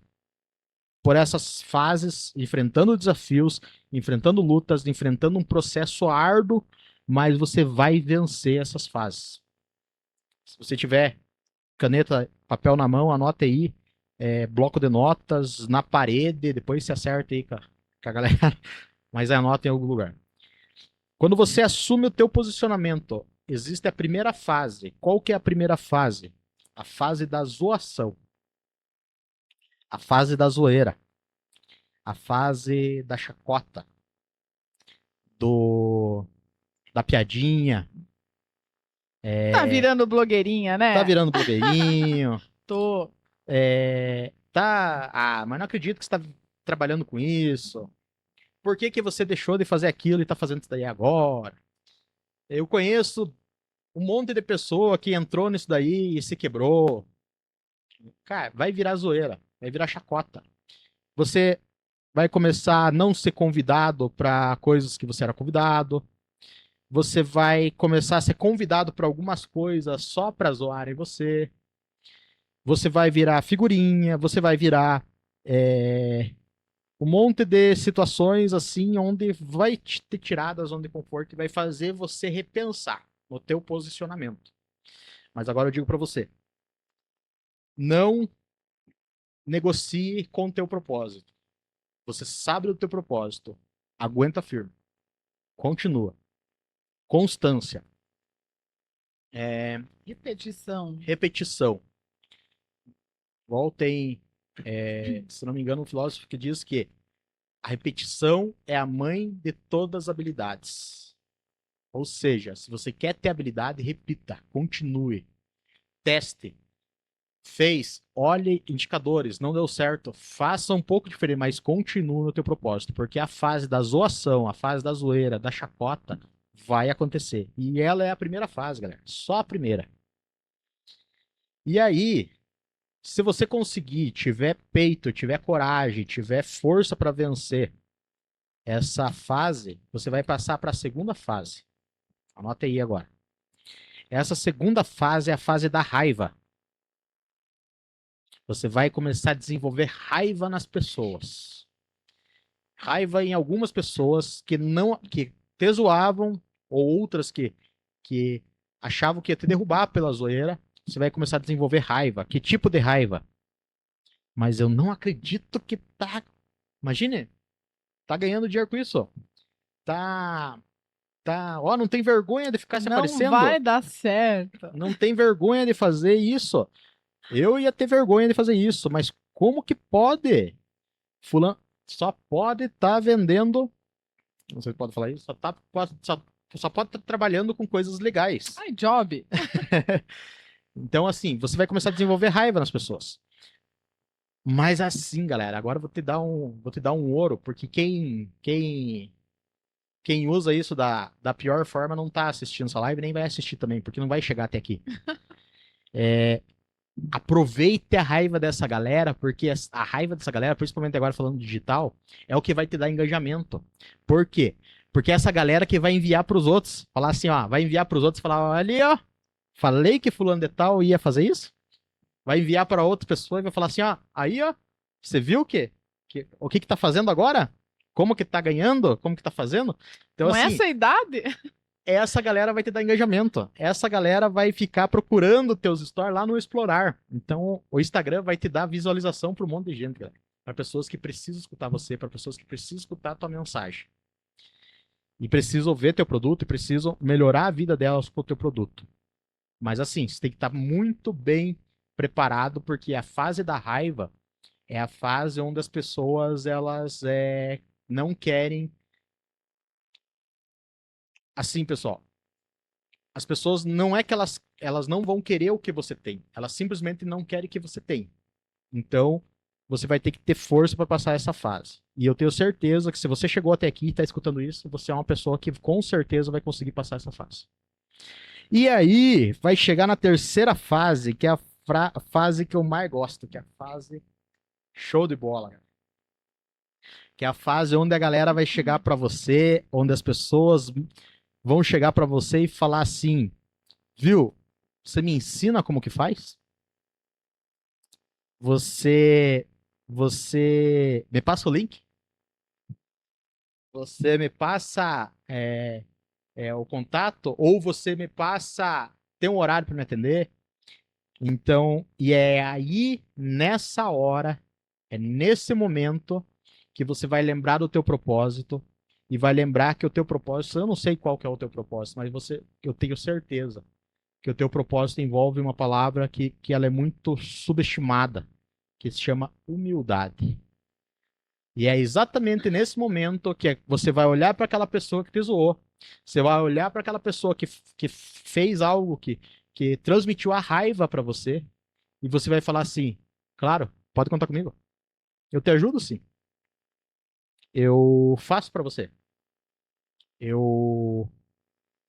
por essas fases, enfrentando desafios, enfrentando lutas, enfrentando um processo árduo, mas você vai vencer essas fases. Se você tiver caneta, papel na mão, anota aí, bloco de notas na parede, depois se acerta aí com a galera, mas anota em algum lugar. Quando você assume o teu posicionamento, existe a primeira fase. Qual que é a primeira fase? A fase da zoação. A fase da zoeira. A fase da chacota. Da piadinha. Tá virando blogueirinha, né? Tá virando blogueirinho. Tô. Mas não acredito que você tá trabalhando com isso. Por que que você deixou de fazer aquilo e tá fazendo isso daí agora? Eu conheço um monte de pessoa que entrou nisso daí e se quebrou. Cara, vai virar zoeira, vai virar chacota. Você vai começar a não ser convidado para coisas que você era convidado. Você vai começar a ser convidado para algumas coisas só para zoarem você. Você vai virar figurinha, você vai virar um monte de situações assim onde vai te tirar da zona de conforto e vai fazer você repensar no teu posicionamento. Mas agora eu digo para você, não negocie com o teu propósito. Você sabe do teu propósito, aguenta firme, continua, constância, repetição. Voltem, se não me engano, um filósofo que diz que a repetição é a mãe de todas as habilidades. Ou seja, se você quer ter habilidade, repita, continue, teste. Fez, olhe indicadores, não deu certo, faça um pouco diferente, mas continue no teu propósito, porque a fase da zoação, a fase da zoeira, da chacota, vai acontecer. E ela é a primeira fase, galera, só a primeira. E aí, se você conseguir, tiver peito, tiver coragem, tiver força para vencer essa fase, você vai passar para a segunda fase. Anota aí agora. Essa segunda fase é a fase da raiva. Você vai começar a desenvolver raiva nas pessoas. Raiva em algumas pessoas que te zoavam, ou outras que achavam que ia te derrubar pela zoeira. Você vai começar a desenvolver raiva. Que tipo de raiva? Mas eu não acredito que tá. Imagine, tá ganhando dinheiro com isso. Tá Ó, não tem vergonha de ficar se Não aparecendo? vai dar certo. Não tem vergonha de fazer isso? Eu ia ter vergonha de fazer isso, mas como que pode? Fulano só pode estar vendendo. Não sei se pode falar isso. Só pode estar trabalhando com coisas legais. Ai, job. Então, assim, você vai começar a desenvolver raiva nas pessoas. Mas assim, galera, agora eu vou te dar um ouro, porque quem usa isso da pior forma não tá assistindo essa live, nem vai assistir também, porque não vai chegar até aqui. Aproveite a raiva dessa galera, porque a raiva dessa galera, principalmente agora falando digital, é o que vai te dar engajamento. Por quê? Porque essa galera que vai enviar pros outros, falar assim, ó, vai enviar pros outros e falar, ali, ó, falei que fulano de tal ia fazer isso? Vai enviar para outra pessoa e vai falar assim, ó, aí, ó, você viu o que tá fazendo agora? Como que tá ganhando? Como que tá fazendo? Então, Com assim, essa idade? essa galera vai te dar engajamento. Essa galera vai ficar procurando teus stories lá no Explorar. Então, o Instagram vai te dar visualização para um monte de gente, galera. Para pessoas que precisam escutar você, para pessoas que precisam escutar a tua mensagem. E precisam ver teu produto e precisam melhorar a vida delas com o teu produto. Mas assim, você tem que estar muito bem preparado, porque a fase da raiva é a fase onde as pessoas elas não querem. Assim, pessoal, as pessoas não é que elas não vão querer o que você tem, elas simplesmente não querem o que você tem. Então, você vai ter que ter força para passar essa fase. E eu tenho certeza que se você chegou até aqui e está escutando isso, você é uma pessoa que com certeza vai conseguir passar essa fase. E aí, vai chegar na terceira fase, que é a fase que eu mais gosto, que é a fase show de bola, cara. Que é a fase onde a galera vai chegar para você, onde as pessoas vão chegar para você e falar assim, viu? Você me ensina como que faz? Você me passa o link? Você me passa o contato? Ou você me passa tem um horário para me atender? Então, e é aí nessa hora, é nesse momento que você vai lembrar do teu propósito e vai lembrar que o teu propósito, eu não sei qual que é o teu propósito, mas eu tenho certeza que o teu propósito envolve uma palavra que ela é muito subestimada, que se chama humildade. E é exatamente nesse momento que você vai olhar para aquela pessoa que te zoou, você vai olhar para aquela pessoa que fez algo que transmitiu a raiva para você, e você vai falar assim, claro, pode contar comigo. Eu te ajudo sim. Eu faço para você. Eu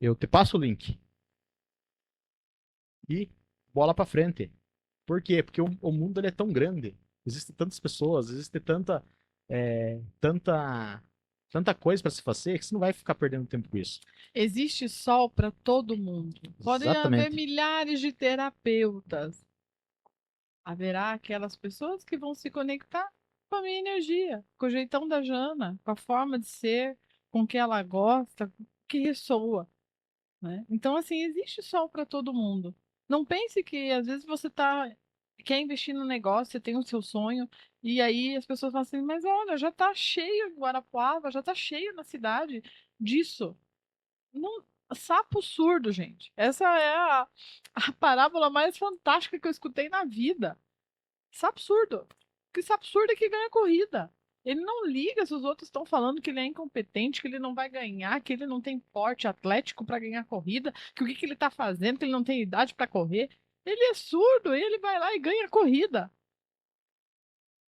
eu te passo o link. E bola para frente. Por quê? Porque o mundo ele é tão grande. Existem tantas pessoas, existe tanta coisa para se fazer que você não vai ficar perdendo tempo com isso. Existe sol para todo mundo. Podem haver Exatamente. milhares de terapeutas. Haverá aquelas pessoas que vão se conectar com a minha energia, com o jeitão da Jana, com a forma de ser, com o que ela gosta, que ressoa, né? Então, assim, existe sol para todo mundo. Não pense que às vezes quer investir no negócio, você tem o seu sonho, e aí as pessoas falam assim, mas olha, já está cheio em Guarapuava, já está cheio na cidade disso. Não, sapo surdo, gente. Essa é a parábola mais fantástica que eu escutei na vida. Sapo surdo. Que sapo surdo é que ganha corrida. Ele não liga se os outros estão falando que ele é incompetente, que ele não vai ganhar, que ele não tem porte atlético para ganhar corrida, que o que ele está fazendo, que ele não tem idade para correr. Ele é surdo e ele vai lá e ganha corrida.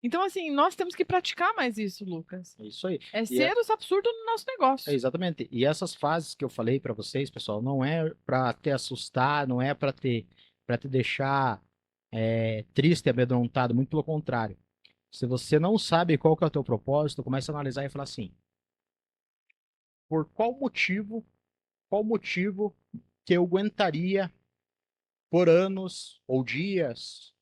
Então, assim, nós temos que praticar mais isso, Lucas. É isso aí. É ser o absurdo no nosso negócio. Exatamente. E essas fases que eu falei para vocês, pessoal, não é para te assustar, não é para te deixar triste, amedrontado, muito pelo contrário. Se você não sabe qual que é o teu propósito, comece a analisar e falar assim: por qual motivo que eu aguentaria por anos ou dias,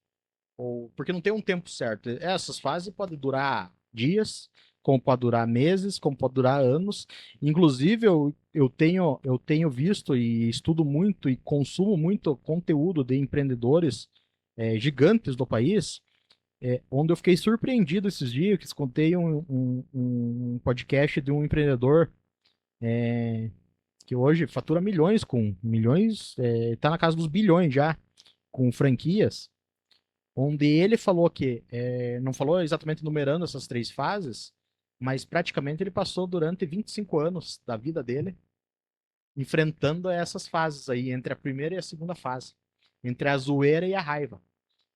ou porque não tem um tempo certo. Essas fases podem durar dias, como pode durar meses, como pode durar anos. Inclusive, eu tenho visto e estudo muito e consumo muito conteúdo de empreendedores gigantes do país, onde eu fiquei surpreendido esses dias, que escutei um podcast de um empreendedor que hoje fatura milhões tá na casa dos bilhões já, com franquias, onde ele falou que, não falou exatamente numerando essas 3 fases, mas praticamente ele passou durante 25 anos da vida dele enfrentando essas fases aí, entre a primeira e a segunda fase, entre a zoeira e a raiva.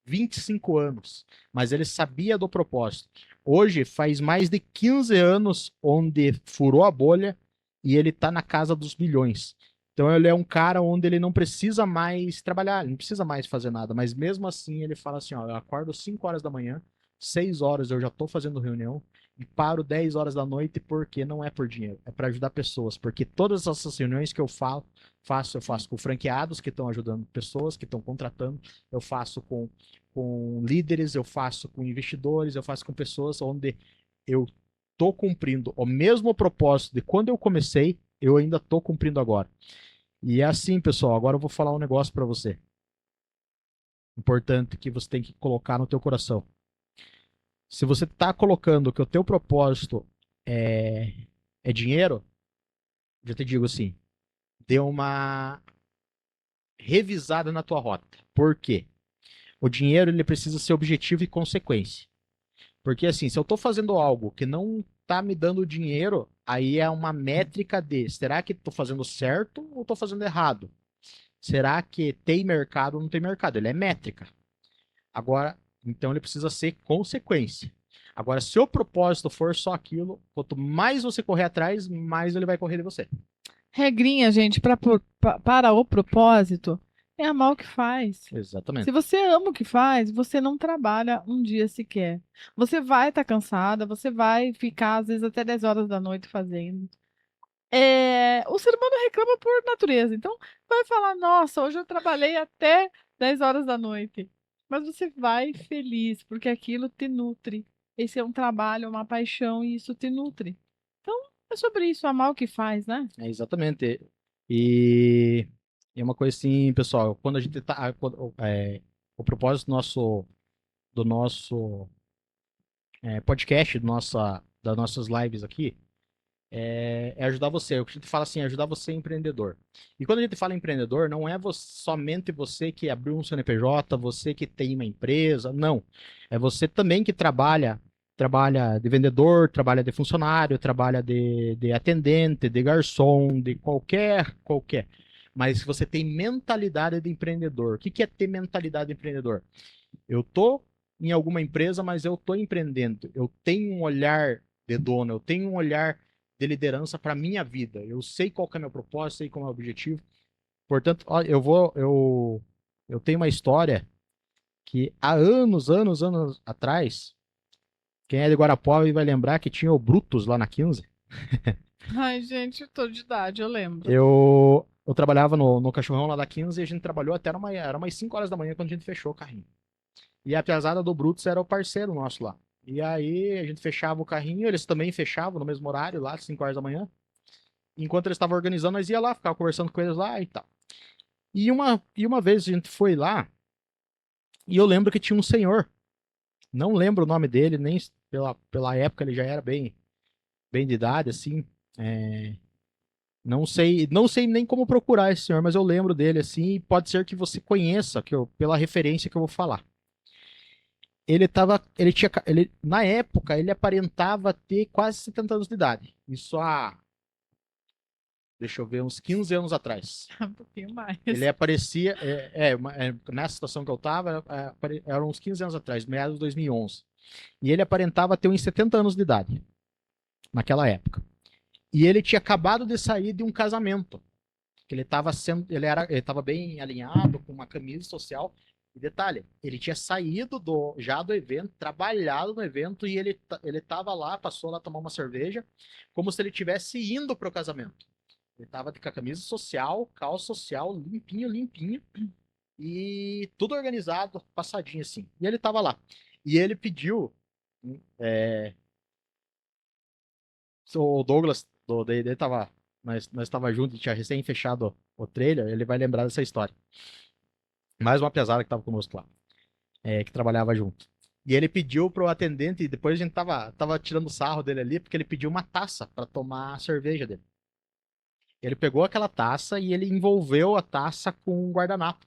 25 anos, mas ele sabia do propósito. Hoje faz mais de 15 anos onde furou a bolha e ele tá na casa dos bilhões. Então ele é um cara onde ele não precisa mais trabalhar, ele não precisa mais fazer nada, mas mesmo assim ele fala assim, ó, eu acordo 5 horas da manhã, 6 horas eu já tô fazendo reunião e paro 10 horas da noite porque não é por dinheiro, é para ajudar pessoas, porque todas essas reuniões que eu eu faço com franqueados que estão ajudando pessoas, que estão contratando, eu faço com líderes, eu faço com investidores, eu faço com pessoas onde eu tô cumprindo o mesmo propósito de quando eu comecei, eu ainda tô cumprindo agora. E é assim, pessoal, agora eu vou falar um negócio para você. Importante que você tem que colocar no teu coração. Se você tá colocando que o teu propósito é dinheiro, já te digo assim, dê uma revisada na tua rota. Por quê? O dinheiro ele precisa ser objetivo e consequência. Porque assim, se eu estou fazendo algo que não está me dando dinheiro, aí é uma métrica de será que estou fazendo certo ou estou fazendo errado? Será que tem mercado ou não tem mercado? Ele é métrica. Agora, então ele precisa ser consequência. Agora, se o propósito for só aquilo, quanto mais você correr atrás, mais ele vai correr de você. Regrinha, gente, para o propósito, é amar o que faz. Se Exatamente. você ama o que faz, você não trabalha um dia sequer. Você vai estar cansada, você vai ficar, às vezes, até 10 horas da noite fazendo. O ser humano reclama por natureza. Então, vai falar: nossa, hoje eu trabalhei até 10 horas da noite. Mas você vai feliz, porque aquilo te nutre. Esse é um trabalho, uma paixão, e isso te nutre. Então, é sobre isso, amar o que faz, né? É exatamente. E é uma coisa assim, pessoal, quando a gente tá. O propósito do nosso podcast, das nossas lives aqui, é ajudar você. O que a gente fala assim, é ajudar você empreendedor. E quando a gente fala empreendedor, não é somente você que abriu um CNPJ, você que tem uma empresa, não. É você também que trabalha de vendedor, trabalha de funcionário, trabalha de atendente, de garçom, de qualquer. Mas se você tem mentalidade de empreendedor, o que é ter mentalidade de empreendedor? Eu tô em alguma empresa, mas eu tô empreendendo. Eu tenho um olhar de dono, eu tenho um olhar de liderança para minha vida. Eu sei qual que é meu propósito, sei qual é o meu objetivo. Portanto, ó, eu tenho uma história que há anos atrás, quem é de Guarapuava vai lembrar que tinha o Brutus lá na 15. Ai, gente, eu tô de idade, eu lembro. Eu trabalhava no cachorrão lá da 15 e a gente trabalhou até era umas 5 horas da manhã quando a gente fechou o carrinho. E a piazada do Brutus era o parceiro nosso lá. E aí a gente fechava o carrinho, eles também fechavam no mesmo horário lá, 5 horas da manhã. Enquanto eles estavam organizando, nós ia lá, ficava conversando com eles lá e tal. E uma vez a gente foi lá e eu lembro que tinha um senhor. Não lembro o nome dele, nem pela época ele já era bem de idade, assim. É, não sei nem como procurar esse senhor, mas eu lembro dele assim, e pode ser que você conheça, pela referência que eu vou falar. Na época, ele aparentava ter quase 70 anos de idade. Isso deixa eu ver, uns 15 anos atrás. Um pouquinho mais. Ele aparecia, nessa situação que eu tava, eram uns 15 anos atrás, meados de 2011. E ele aparentava ter uns 70 anos de idade, naquela época. E ele tinha acabado de sair de um casamento. Ele estava bem alinhado, com uma camisa social. E detalhe, ele tinha saído já do evento, trabalhado no evento, e ele estava lá, passou lá tomar uma cerveja, como se ele estivesse indo pro casamento. Ele estava com a camisa social, calça social, limpinho, e tudo organizado, passadinho assim. E ele estava lá. E ele pediu, é, o Douglas, ele tava, nós estava junto, tinha recém fechado o trailer, ele vai lembrar dessa história. Mais uma pesada que tava conosco lá, que trabalhava junto. E ele pediu pro atendente, e depois a gente tava tirando sarro dele ali, porque ele pediu uma taça para tomar a cerveja dele. Ele pegou aquela taça e ele envolveu a taça com um guardanapo.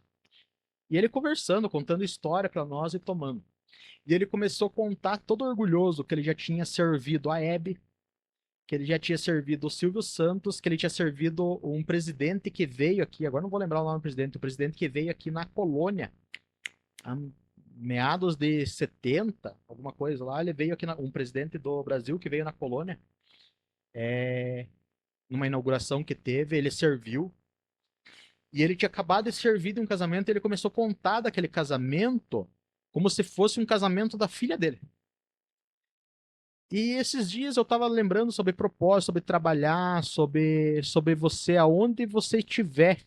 E ele conversando, contando história para nós e tomando. E ele começou a contar todo orgulhoso que ele já tinha servido a Hebe, que ele já tinha servido o Silvio Santos, que ele tinha servido um presidente que veio aqui, agora não vou lembrar o nome do presidente, o presidente que veio aqui na colônia, a meados de 70, alguma coisa lá, ele veio aqui, um presidente do Brasil que veio na colônia, numa inauguração que teve, ele serviu, e ele tinha acabado de servir de um casamento, e ele começou a contar daquele casamento como se fosse um casamento da filha dele. E esses dias eu tava lembrando sobre propósito, sobre trabalhar, sobre você, aonde você estiver.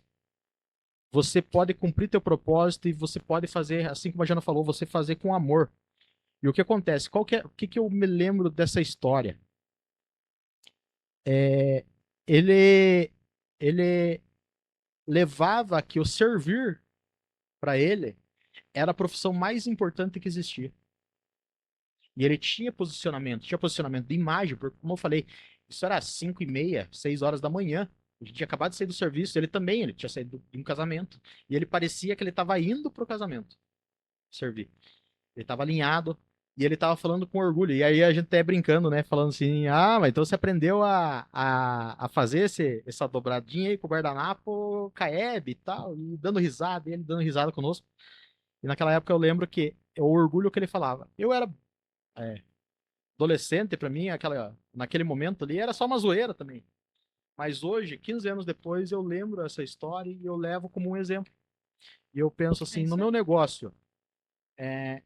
Você pode cumprir teu propósito e você pode fazer, assim como a Jana falou, você fazer com amor. E o que acontece? O que eu me lembro dessa história? Ele levava que o servir para ele era a profissão mais importante que existia. E ele tinha posicionamento de imagem, porque, como eu falei, isso era 5h30, 6 horas da manhã. A gente tinha acabado de sair do serviço, ele tinha saído de um casamento. E ele parecia que ele estava indo pro casamento servir. Ele estava alinhado e ele estava falando com orgulho. E aí a gente até brincando, né? Falando assim: ah, mas então você aprendeu a fazer essa dobradinha aí com o guardanapo Caeb e tal, e dando risada, ele dando risada conosco. E naquela época eu lembro que o orgulho que ele falava. Eu era adolescente, pra mim, naquele momento ali, era só uma zoeira também. Mas hoje, 15 anos depois, eu lembro essa história e eu levo como um exemplo. E eu penso assim, no meu negócio,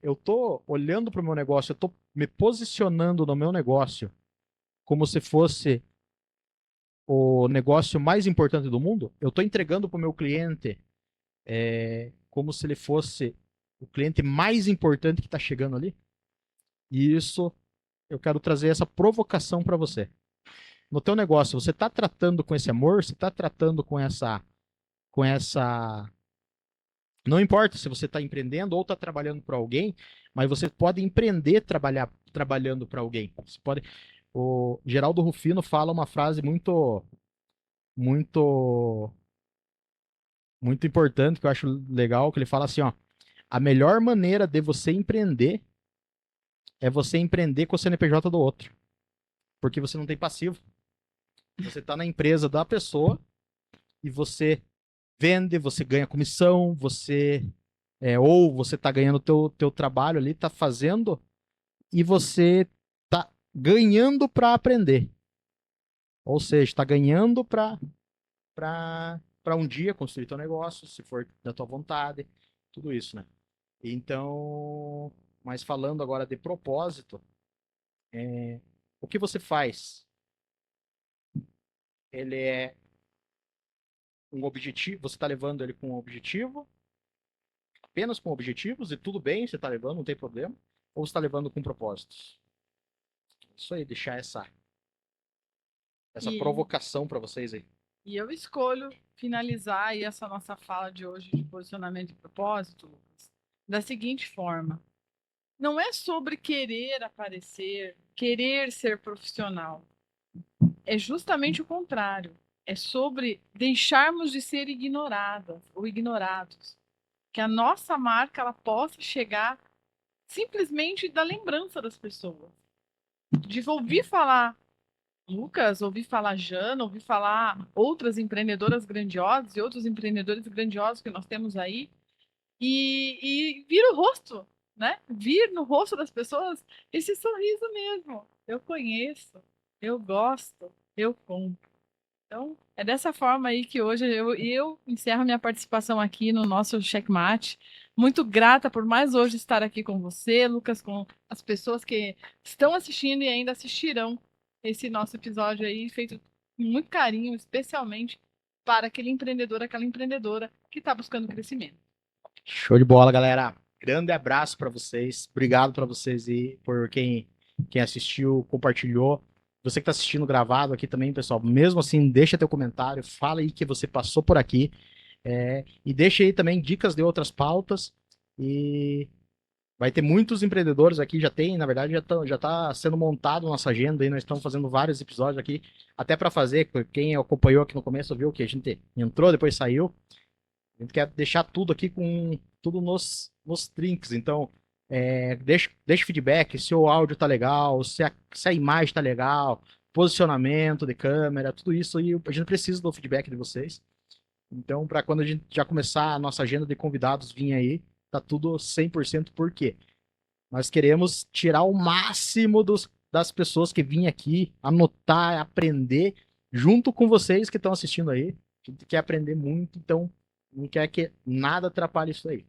eu tô olhando pro meu negócio, eu tô me posicionando no meu negócio como se fosse o negócio mais importante do mundo. Eu tô entregando pro meu cliente como se ele fosse o cliente mais importante que tá chegando ali. E isso, eu quero trazer essa provocação para você. No teu negócio, você está tratando com esse amor? Você está tratando com essa... Não importa se você está empreendendo ou está trabalhando para alguém, mas você pode empreender trabalhando para alguém. Você pode... O Geraldo Rufino fala uma frase muito, muito, muito importante, que eu acho legal, que ele fala assim, ó: a melhor maneira de você empreender é você empreender com o CNPJ do outro. Porque você não tem passivo. Você está na empresa da pessoa e você vende, você ganha comissão, ou você está ganhando teu trabalho ali, está fazendo e você está ganhando para aprender. Ou seja, está ganhando para um dia construir teu negócio, se for da tua vontade, tudo isso, né? Então, mas falando agora de propósito, o que você faz? Ele é um objetivo, você está levando ele com um objetivo, apenas com objetivos, e tudo bem, você está levando, não tem problema, ou você está levando com propósitos? Isso aí, deixar essa provocação para vocês aí. E eu escolho finalizar aí essa nossa fala de hoje de posicionamento e propósito, Lucas, da seguinte forma: não é sobre querer aparecer, querer ser profissional. É justamente o contrário. É sobre deixarmos de ser ignoradas ou ignorados. Que a nossa marca ela possa chegar simplesmente da lembrança das pessoas. De ouvir falar Lucas, ouvir falar Jana, ouvir falar outras empreendedoras grandiosas e outros empreendedores grandiosos que nós temos aí, e vir o rosto, né? Vir no rosto das pessoas esse sorriso mesmo. Eu conheço, eu gosto, eu compro. Então, é dessa forma aí que hoje eu encerro minha participação aqui no nosso Checkmate. Muito grata por mais hoje estar aqui com você, Lucas, com as pessoas que estão assistindo e ainda assistirão esse nosso episódio aí, feito com muito carinho, especialmente para aquele empreendedor, aquela empreendedora que está buscando crescimento. Show de bola, galera. Grande abraço para vocês. Obrigado para vocês e por quem assistiu, compartilhou. Você que está assistindo gravado aqui também, pessoal, mesmo assim, deixa teu comentário, fala aí que você passou por aqui, e deixa aí também dicas de outras pautas, e Vai ter muitos empreendedores aqui, já tem, na verdade, já tá sendo montado nossa agenda aí, nós estamos fazendo vários episódios aqui, até para fazer, quem acompanhou aqui no começo viu que a gente entrou, depois saiu. A gente quer deixar tudo aqui com tudo nos trinks. Então, deixa feedback se o áudio tá legal, se a imagem tá legal, posicionamento de câmera, tudo isso aí a gente precisa do feedback de vocês. Então, para quando a gente já começar a nossa agenda de convidados vir aí, tá tudo 100%. Por quê? Nós queremos tirar o máximo das pessoas que vêm aqui, anotar, aprender, junto com vocês que estão assistindo aí. A gente quer aprender muito, então não quer que nada atrapalhe isso aí.